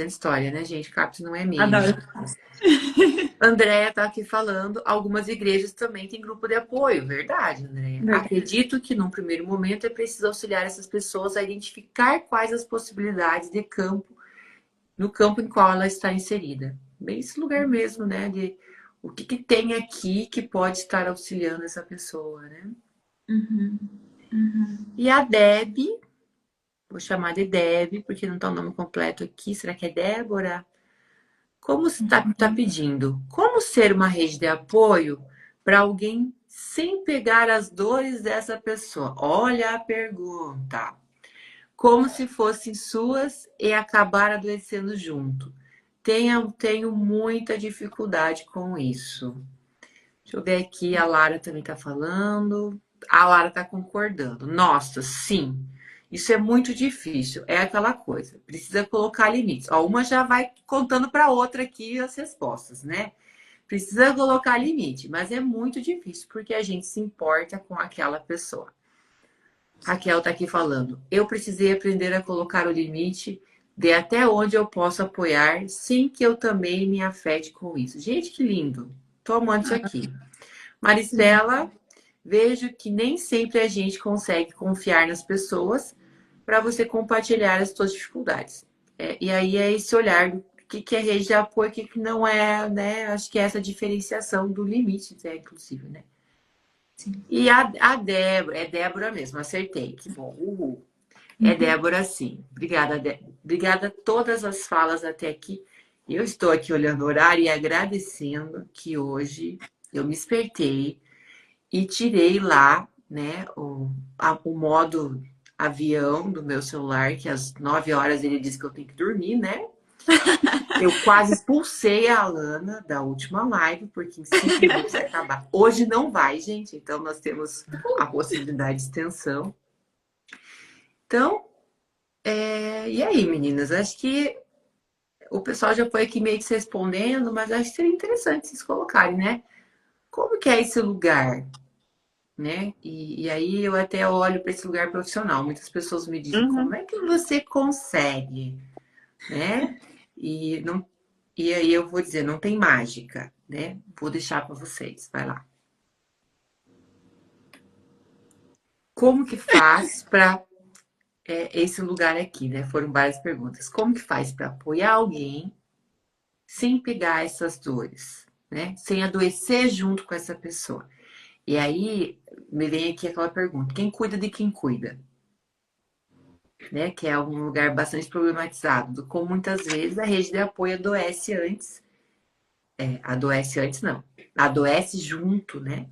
história, né, gente? CAPS não é meme. Adoro. Andréia está aqui falando, algumas igrejas também têm grupo de apoio, verdade, Andréia. Verdade. Acredito que num primeiro momento é preciso auxiliar essas pessoas a identificar quais as possibilidades de campo, no campo em qual ela está inserida. Bem esse lugar mesmo, né? De o que tem aqui que pode estar auxiliando essa pessoa, né? Uhum, uhum. E a Deb, Vou chamar de Deb, porque não está o nome completo aqui. Será que é Débora? Como você está pedindo? Como ser uma rede de apoio para alguém sem pegar as dores dessa pessoa? Olha a pergunta. Como se fossem suas e acabar adoecendo junto. Tenho muita dificuldade com isso. Deixa eu ver aqui, a Lara também está falando. A Lara está concordando. Nossa, sim. Isso é muito difícil. É aquela coisa. Precisa colocar limites. Ó, uma já vai contando para a outra aqui as respostas, né? Precisa colocar limite, mas é muito difícil porque a gente se importa com aquela pessoa. Raquel está aqui falando. Eu precisei aprender a colocar o limite de até onde eu posso apoiar sem que eu também me afete com isso. Gente, que lindo. Tô amando isso aqui. Maristela, vejo que nem sempre a gente consegue confiar nas pessoas para você compartilhar as suas dificuldades. E aí é esse olhar do que é rede de apoio, o que não é, né? Acho que é essa diferenciação do limite, inclusive, né? Sim. E a Débora, é Débora mesmo, acertei, que bom, uhul. É Débora, sim. Obrigada, Débora. Obrigada a todas as falas até aqui. Eu estou aqui olhando o horário e agradecendo que hoje eu me espertei e tirei lá, né, o modo avião do meu celular, que às 9 horas ele disse que eu tenho que dormir, né? Eu quase expulsei a Alana da última live, porque em 5 minutos vai acabar. Hoje não vai, gente, então nós temos a possibilidade de extensão. Então, e aí, meninas? Acho que o pessoal já foi aqui meio que se respondendo, mas acho que seria interessante vocês colocarem, né? Como que é esse lugar? Né? E aí eu até olho para esse lugar profissional. Muitas pessoas me dizem, como é que você consegue? Né? E, não, e aí eu vou dizer, não tem mágica, né? Vou deixar para vocês, vai lá. Como que faz para esse lugar aqui, né? Foram várias perguntas. Como que faz para apoiar alguém sem pegar essas dores, né? Sem adoecer junto com essa pessoa? E aí me vem aqui aquela pergunta: quem cuida de quem cuida? Né, que é um lugar bastante problematizado, como muitas vezes a rede de apoio adoece antes. Adoece antes não, adoece junto, né?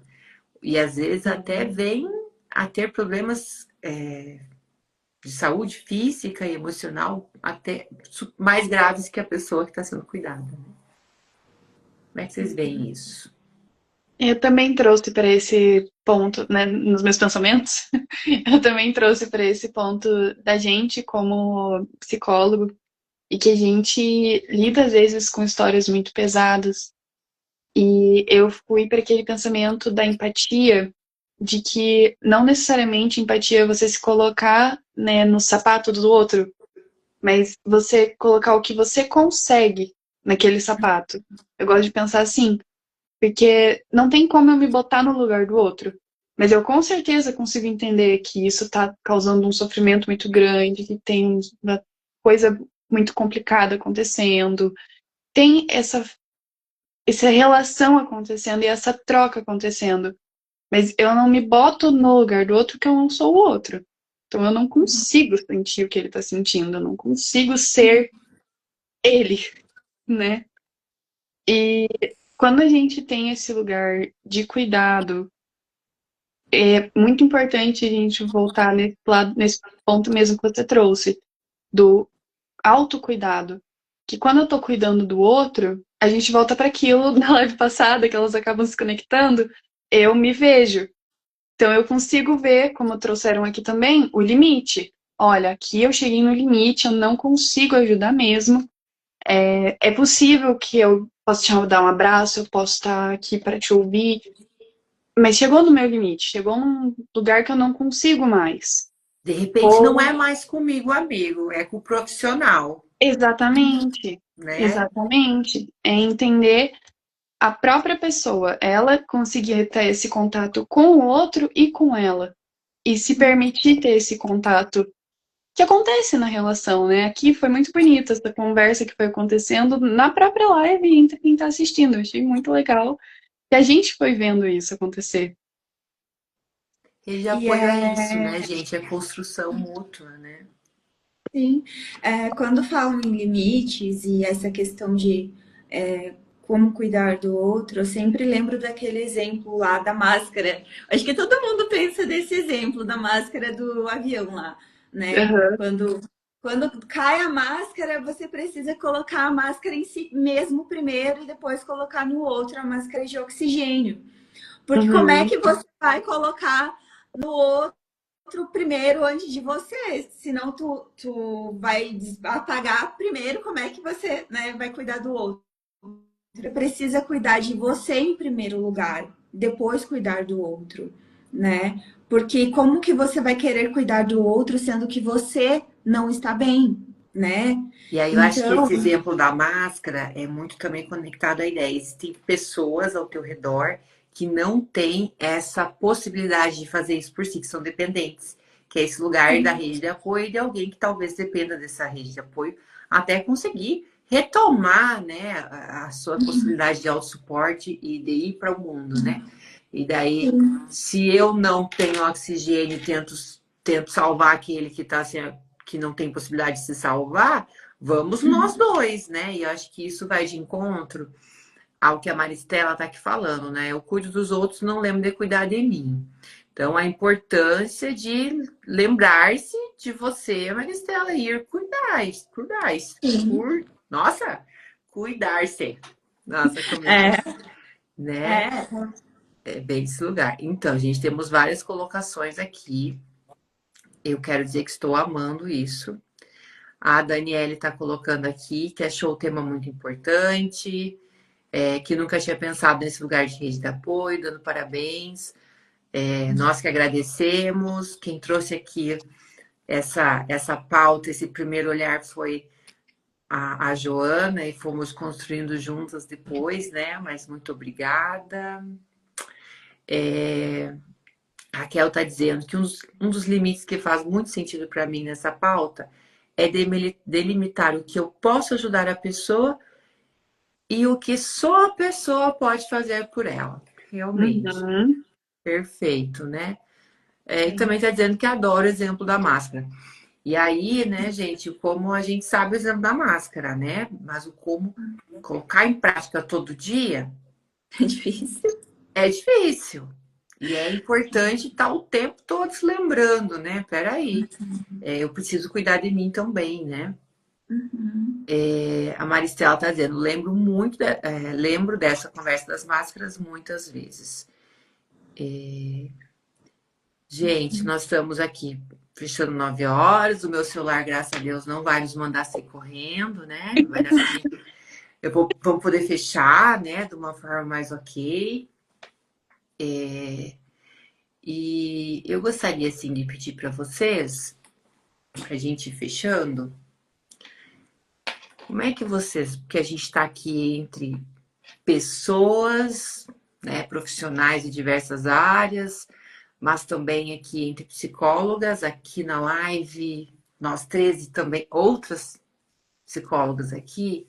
E às vezes até vem a ter problemas de saúde física e emocional até mais graves que a pessoa que está sendo cuidada. Né? Como é que vocês veem isso? Eu também trouxe para esse ponto, né, nos meus pensamentos, eu também trouxe para esse ponto da gente como psicólogo e que a gente lida às vezes com histórias muito pesadas. E eu fui para aquele pensamento da empatia, de que não necessariamente empatia é você se colocar, né, no sapato do outro, mas você colocar o que você consegue naquele sapato. Eu gosto de pensar assim, porque não tem como eu me botar no lugar do outro. Mas eu com certeza consigo entender que isso está causando um sofrimento muito grande, que tem uma coisa muito complicada acontecendo. Tem essa relação acontecendo e essa troca acontecendo. Mas eu não me boto no lugar do outro porque eu não sou o outro. Então eu não consigo sentir o que ele está sentindo, eu não consigo ser ele, né? E quando a gente tem esse lugar de cuidado, é muito importante a gente voltar nesse lado, nesse ponto mesmo que você trouxe, do autocuidado. Que quando eu tô cuidando do outro, a gente volta para aquilo da live passada, que elas acabam se conectando, eu me vejo. Então eu consigo ver, como trouxeram aqui também, o limite. Olha, aqui eu cheguei no limite, eu não consigo ajudar mesmo. É possível que eu possa te dar um abraço, eu posso estar aqui para te ouvir, mas chegou no meu limite, chegou num lugar que eu não consigo mais. De repente não é mais comigo, amigo, é com o profissional. Exatamente, Né? exatamente. É entender a própria pessoa, ela conseguir ter esse contato com o outro e com ela. E se permitir ter esse contato que acontece na relação, né? Aqui foi muito bonita essa conversa que foi acontecendo na própria live entre quem está assistindo. Eu achei muito legal que a gente foi vendo isso acontecer. Rede de E apoio é isso, é, né, gente? É construção mútua, né? Sim, quando falam em limites e essa questão de como cuidar do outro, eu sempre lembro daquele exemplo lá da máscara. Acho que todo mundo pensa desse exemplo da máscara do avião lá, né? Aham. Quando cai a máscara, você precisa colocar a máscara em si mesmo primeiro e depois colocar no outro a máscara de oxigênio. Porque como é Uhum. que você vai colocar no outro primeiro antes de você? Senão tu vai apagar primeiro, como é que você, né, vai cuidar do outro? Você precisa cuidar de você em primeiro lugar, depois cuidar do outro, né? Porque como que você vai querer cuidar do outro sendo que você não está bem, né? E aí eu acho que Então, esse exemplo da máscara é muito também conectado à ideia. Existem pessoas ao teu redor que não têm essa possibilidade de fazer isso por si, que são dependentes. Que é esse lugar da rede de apoio de alguém que talvez dependa dessa rede de apoio até conseguir retomar, né, a sua possibilidade de autossuporte e de ir para o mundo, né? E daí, se eu não tenho oxigênio e tento salvar aquele que tá assim, que não tem possibilidade de se salvar, vamos nós dois, né? E eu acho que isso vai de encontro ao que a Maristela está aqui falando, né? Eu cuido dos outros, não lembro de cuidar de mim. Então, a importância de lembrar-se de você, Maristela, ir cuidar, sim, nossa, cuidar-se. Nossa, como eu é, disse, né? é, É bem desse lugar. Então, gente, temos várias colocações aqui. Eu quero dizer que estou amando isso. A Daniele está colocando aqui que achou o tema muito importante, que nunca tinha pensado nesse lugar de rede de apoio, dando parabéns. Nós que agradecemos. Quem trouxe aqui essa pauta, esse primeiro olhar foi a Joana, e fomos construindo juntas depois, né? Mas muito obrigada. A Raquel está dizendo que um dos limites que faz muito sentido para mim nessa pauta é delimitar o que eu posso ajudar a pessoa e o que só a pessoa pode fazer por ela. Realmente. Uhum. Perfeito, né? E também sim. está dizendo que adora o exemplo da máscara. E aí, né, gente, como a gente sabe o exemplo da máscara, né? Mas o como colocar em prática todo dia É difícil. é difícil. E é importante estar o tempo todo se lembrando, né? Peraí, eu preciso cuidar de mim também, né? Uhum. A Maristela está dizendo, lembro dessa conversa das máscaras muitas vezes. Gente, nós estamos aqui fechando 9 horas. O meu celular, graças a Deus, não vai nos mandar sair correndo, né? Vai dar pra gente. Vamos poder fechar, né? De uma forma mais ok. E eu gostaria, assim, de pedir para vocês, para a gente ir fechando, como é que vocês, porque a gente está aqui entre pessoas, né, profissionais de diversas áreas, mas também aqui entre psicólogas, aqui na live, nós 13 também, outras psicólogas aqui.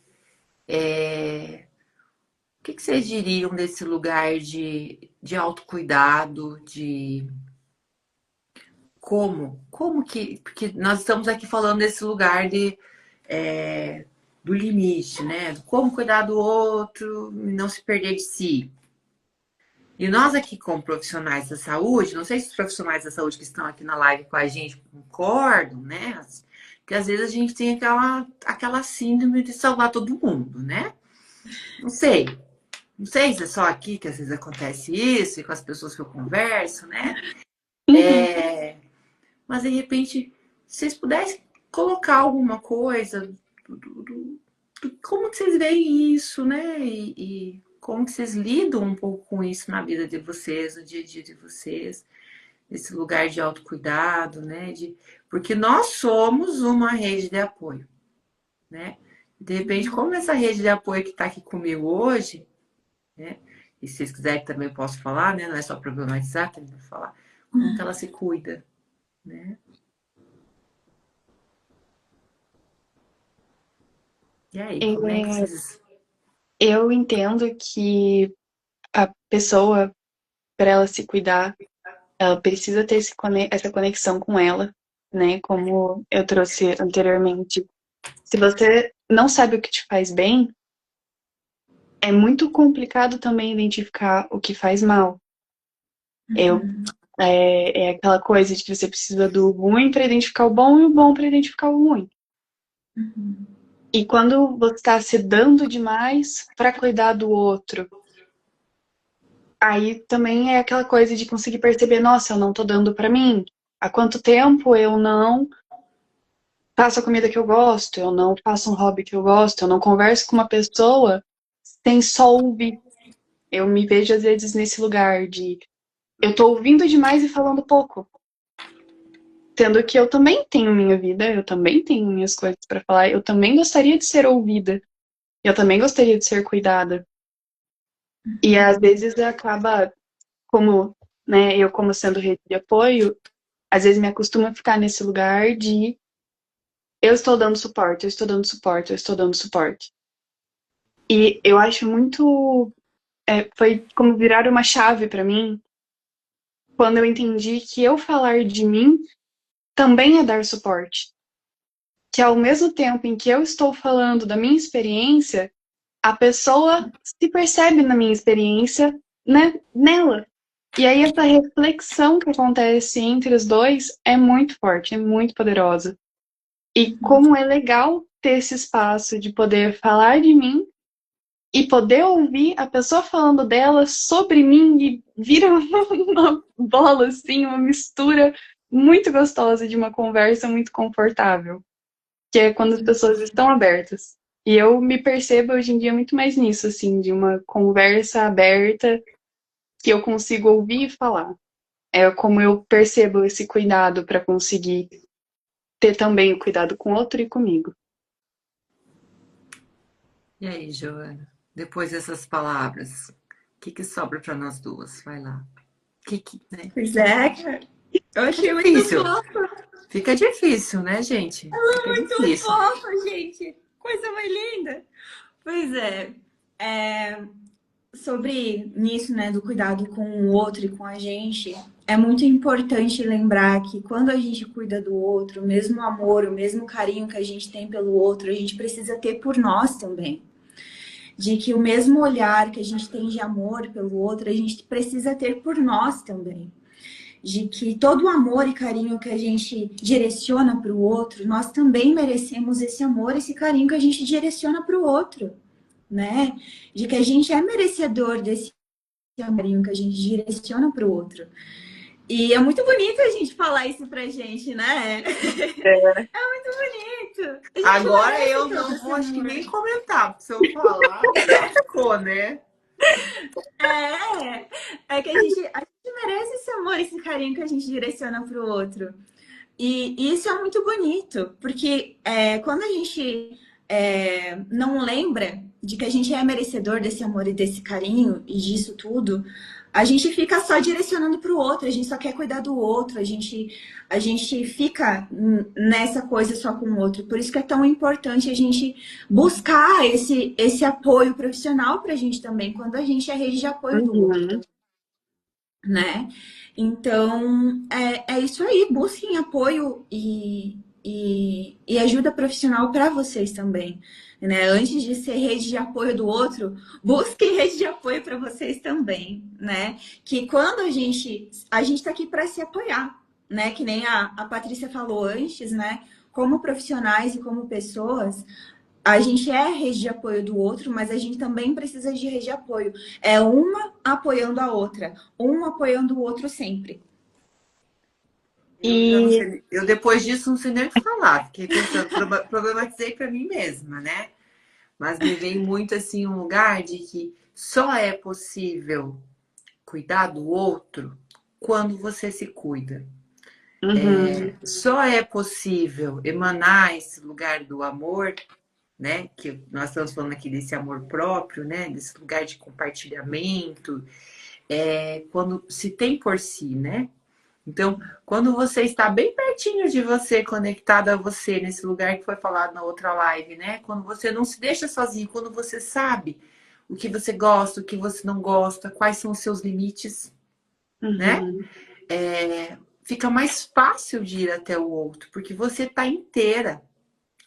O que vocês diriam desse lugar de autocuidado, de como que, porque nós estamos aqui falando desse lugar é, do limite, né? Como cuidar do outro e não se perder de si. E nós aqui, como profissionais da saúde, não sei se os profissionais da saúde que estão aqui na live com a gente concordam, né? Que às vezes a gente tem aquela síndrome de salvar todo mundo, né? Não sei. Não sei se é só aqui que às vezes acontece isso, e com as pessoas que eu converso, né? Uhum. Mas de repente, se vocês pudessem colocar alguma coisa como que vocês veem isso, né? E como que vocês lidam um pouco com isso na vida de vocês, no dia a dia de vocês, esse lugar de autocuidado, né? Porque nós somos uma rede de apoio, né? De repente, como essa rede de apoio que está aqui comigo hoje, né? E se vocês quiserem também eu posso falar, né? Não é só problematizar, também vou falar. Como que ela se cuida, né? E aí, como é que É, vocês... eu entendo que a pessoa, para ela se cuidar, ela precisa ter essa conexão com ela. né? Como eu trouxe anteriormente. Se você não sabe o que te faz bem, é muito complicado também identificar o que faz mal. Eu, é aquela coisa de que você precisa do ruim para identificar o bom e o bom para identificar o ruim. E quando você está se dando demais para cuidar do outro, aí também é aquela coisa de conseguir perceber, nossa, eu não tô dando para mim. Há quanto tempo eu não faço a comida que eu gosto, eu não faço um hobby que eu gosto, eu não converso com uma pessoa sem só ouvir. Eu me vejo às vezes nesse lugar de eu tô ouvindo demais e falando pouco. Sendo que eu também tenho minha vida, eu também tenho minhas coisas para falar, eu também gostaria de ser ouvida, eu também gostaria de ser cuidada. E às vezes acaba, como, né, eu como sendo rede de apoio, às vezes me acostumo a ficar nesse lugar de eu estou dando suporte, eu estou dando suporte, eu estou dando suporte. E eu acho muito. Foi como virar uma chave para mim quando eu entendi que eu falar de mim também é dar suporte. Que ao mesmo tempo em que eu estou falando da minha experiência, a pessoa se percebe na minha experiência, né, nela. E aí essa reflexão que acontece entre os dois é muito forte, é muito poderosa. E como é legal ter esse espaço de poder falar de mim e poder ouvir a pessoa falando dela sobre mim e vira uma bola, assim, uma mistura muito gostosa de uma conversa muito confortável, que é quando as pessoas estão abertas. E eu me percebo hoje em dia muito mais nisso, assim, de uma conversa aberta que eu consigo ouvir e falar. É como eu percebo esse cuidado para conseguir ter também o cuidado com o outro e comigo. E aí, Joana? Depois dessas palavras, o que sobra para nós duas? Vai lá. Né? Pois é, cara. Eu achei muito Difícil. fofa. Fica difícil, né, gente? Fica Muito difícil. fofa, gente. Coisa mais linda. Pois é, sobre nisso, né, do cuidado com o outro e com a gente, é muito importante lembrar que quando a gente cuida do outro, o mesmo amor, o mesmo carinho que a gente tem pelo outro, a gente precisa ter por nós também. De que o mesmo olhar que a gente tem de amor pelo outro, a gente precisa ter por nós também. De que todo o amor e carinho que a gente direciona para o outro, nós também merecemos esse amor, esse carinho que a gente direciona para o outro, né? De que a gente é merecedor desse carinho que a gente direciona para o outro. E é muito bonito a gente falar isso pra gente, né? É muito bonito. Agora eu não vou, acho que nem comentar, porque se eu falar, já ficou, né? É que a gente merece esse amor, esse carinho que a gente direciona pro outro. E isso é muito bonito, porque quando a gente não lembra de que a gente é merecedor desse amor e desse carinho e disso tudo, a gente fica só direcionando para o outro, a gente só quer cuidar do outro, a gente fica nessa coisa só com o outro. Por isso que é tão importante a gente buscar esse apoio profissional para a gente também, quando a gente é rede de apoio do outro, né? Então, é isso aí, busquem apoio e ajuda profissional para vocês também, né? Antes de ser rede de apoio do outro, busquem rede de apoio para vocês também, né? Que quando a gente está aqui para se apoiar, né? Que nem a Patrícia falou antes, né? Como profissionais e como pessoas, a gente é rede de apoio do outro, mas a gente também precisa de rede de apoio. É uma apoiando a outra, um apoiando o outro sempre. Eu depois disso não sei nem o que falar. Fiquei pensando, problematizei para mim mesma, né? Mas me veio muito assim um lugar de que só é possível cuidar do outro quando você se cuida. Só é possível emanar esse lugar do amor, né? Que nós estamos falando aqui desse amor próprio, né? Desse lugar de compartilhamento, quando se tem por si, né? Então, quando você está bem pertinho de você, conectado a você, nesse lugar que foi falado na outra live, né? Quando você não se deixa sozinho, quando você sabe o que você gosta, o que você não gosta, quais são os seus limites, né? fica mais fácil de ir até o outro, porque você está inteira.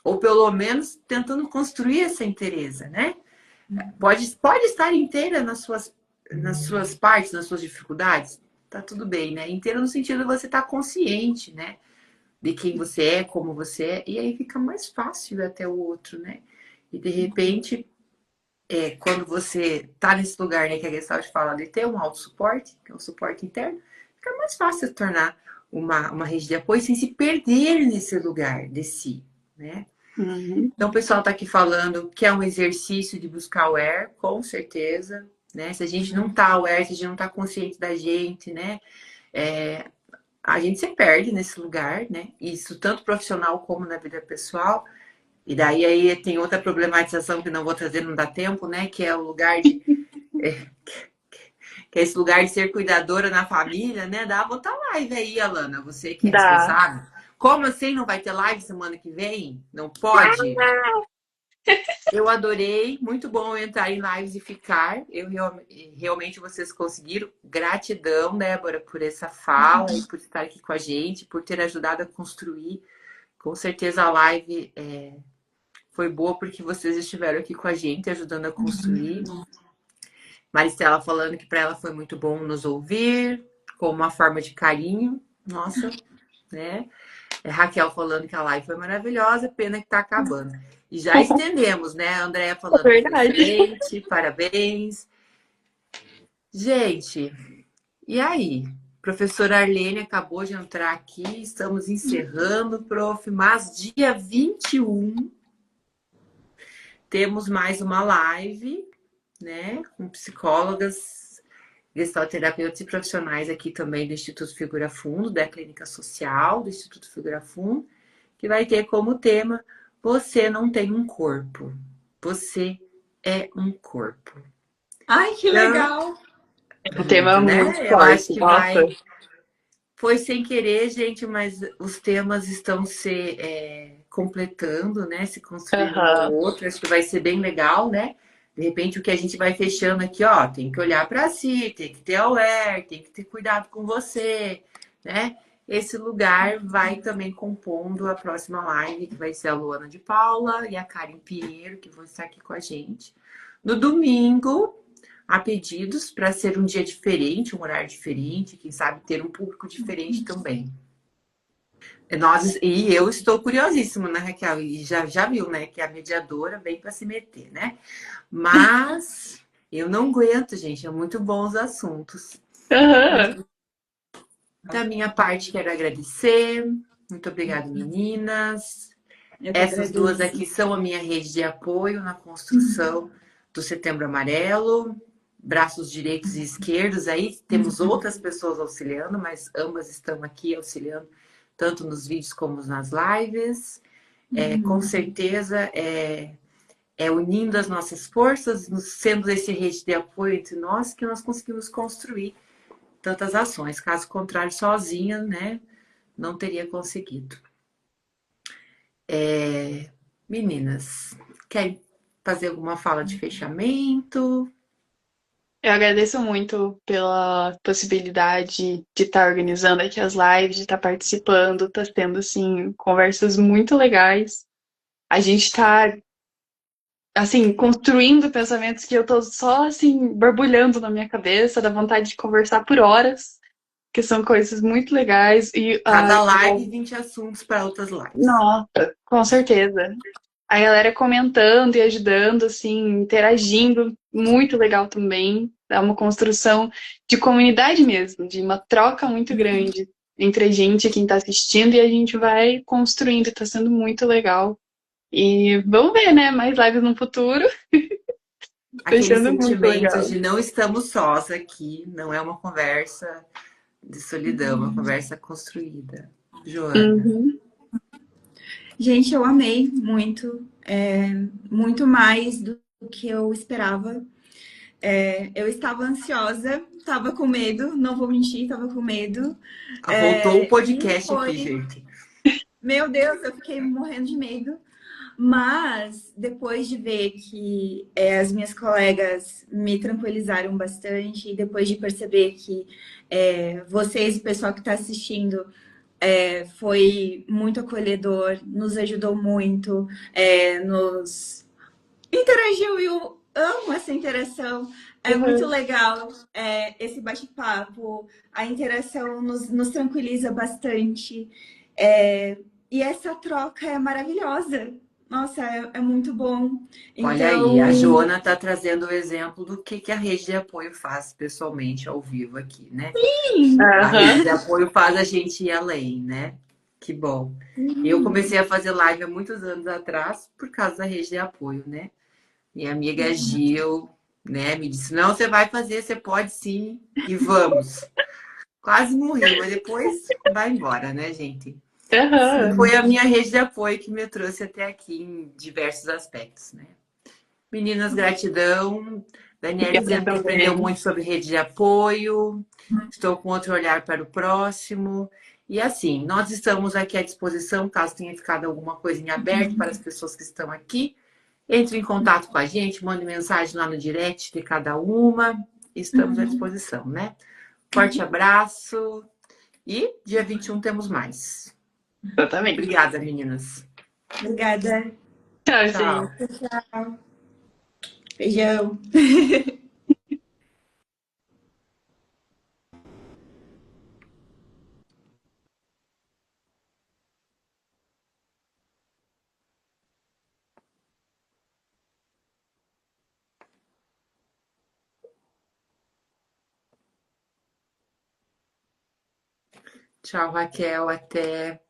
Ou pelo menos tentando construir essa inteireza, né? Pode estar inteira nas suas partes, nas suas dificuldades. Tá tudo bem, né? Inteira no sentido de você estar consciente, né? De quem você é, como você é. E aí fica mais fácil ir até o outro, né? E de repente, quando você tá nesse lugar, né? Que a Gestalt fala de ter um autossuporte, que é um suporte interno, fica mais fácil se tornar uma rede de apoio sem se perder nesse lugar de si, né? Uhum. Então, o pessoal está aqui falando que é um exercício de buscar aware, com certeza, né? Se a gente não tá aware, se a gente não tá consciente da gente, né? A gente se perde nesse lugar, né? Isso tanto profissional como na vida pessoal. E daí aí tem outra problematização que não vou trazer, não dá tempo, né? Que é o lugar de... que é esse lugar de ser cuidadora na família, né? Dá, botar live aí, Alana, você que é Dá. responsável. Como assim não vai ter live semana que vem? Não pode? Eu adorei, muito bom entrar em lives e ficar. Realmente vocês conseguiram. Gratidão, Débora, por essa fala e por estar aqui com a gente, por ter ajudado a construir. Com certeza a live foi boa porque vocês estiveram aqui com a gente, ajudando a construir. Maristela falando que para ela foi muito bom nos ouvir, com uma forma de carinho. Nossa, né? Raquel falando que a live foi maravilhosa, pena que tá acabando. E já estendemos, né? A Andréia falando que foi Verdade. excelente, parabéns. Gente, e aí? Professora Arlene acabou de entrar aqui, estamos encerrando, prof, mas dia 21 temos mais uma live, né? Com psicólogas, gestalterapeutas e profissionais aqui também do Instituto Figura Fundo, da Clínica Social do Instituto Figura Fundo, que vai ter como tema: você não tem um corpo, você é um corpo. Ai, que legal! O tema é né? muito Eu acho forte, que nossa. foi sem querer, gente, mas os temas estão se completando, né? Se construindo um ao Aham. outro. Acho que vai ser bem legal, né? De repente, o que a gente vai fechando aqui, ó, tem que olhar para si, tem que ter aware, tem que ter cuidado com você, né? Esse lugar vai também compondo a próxima live, que vai ser a Luana de Paula e a Karen Pinheiro, que vão estar aqui com a gente. No domingo, há pedidos para ser um dia diferente, um horário diferente, quem sabe ter um público diferente também. E eu estou curiosíssima, né, Raquel? E já viu, né, que a mediadora vem para se meter, né? Mas eu não aguento, gente, é muito bons os assuntos. Aham. Da minha parte, quero agradecer. Muito obrigada, meninas. Eu que Essas duas agradeço. aqui são a minha rede de apoio na construção do Setembro Amarelo. Braços direitos e esquerdos. Aí temos outras pessoas auxiliando, mas ambas estão aqui auxiliando, tanto nos vídeos como nas lives. Com certeza, unindo as nossas forças, sendo esse rede de apoio entre nós, que nós conseguimos construir tantas ações. Caso contrário, sozinha, né, não teria conseguido. Meninas, querem fazer alguma fala de fechamento? Eu agradeço muito pela possibilidade de estar organizando aqui as lives, de estar participando, tá tendo, assim, conversas muito legais. A gente tá, assim, construindo pensamentos que eu tô só, assim, borbulhando na minha cabeça, da vontade de conversar por horas, que são coisas muito legais. E, Cada live, 20 assuntos para outras lives. nossa, com certeza. A galera comentando e ajudando, assim, interagindo, muito legal também. É uma construção de comunidade mesmo, de uma troca muito grande entre a gente, quem está assistindo, e a gente vai construindo, está sendo muito legal. E vamos ver, né? Mais lives no futuro. Aquele Fechando muito sentimento legal. de não estamos sós aqui, não é uma conversa de solidão, é uma conversa construída. Joana. Uhum. Gente, eu amei muito, muito mais do que eu esperava. Eu estava ansiosa, estava com medo, não vou mentir, estava com medo. Voltou o E podcast foi, aqui, gente. meu Deus, eu fiquei morrendo de medo. Mas depois de ver que as minhas colegas me tranquilizaram bastante, e depois de perceber que vocês, o pessoal que está assistindo, foi muito acolhedor, nos ajudou muito, nos interagiu e eu amo essa interação. É muito Uhum. legal esse bate-papo, a interação nos tranquiliza bastante. E essa troca é maravilhosa. Nossa, é muito bom. Olha aí, a Então, Joana está trazendo o exemplo do que a rede de apoio faz pessoalmente ao vivo aqui, né? A rede Aham. de apoio faz a gente ir além, né? Que bom. Eu comecei a fazer live há muitos anos atrás por causa da rede de apoio, né? Minha amiga Gil, né, me disse: não, você vai fazer, você pode sim, e vamos. Quase morri, mas depois vai embora, né, gente? E Aham. foi a minha rede de apoio que me trouxe até aqui em diversos aspectos, né? Meninas, gratidão. Daniela Obrigada dizendo que aprendeu também. muito sobre rede de apoio. Estou com outro olhar para o próximo. E assim, nós estamos aqui à disposição, caso tenha ficado alguma coisa em aberto para as pessoas que estão aqui. Entre em contato com a gente, mande mensagem lá no direct de cada uma. Estamos à disposição, né? Forte abraço. E dia 21 temos mais. Exatamente. Obrigada, meninas. obrigada. Tchau, gente. Tchau. Beijão. Tchau, Raquel. Até.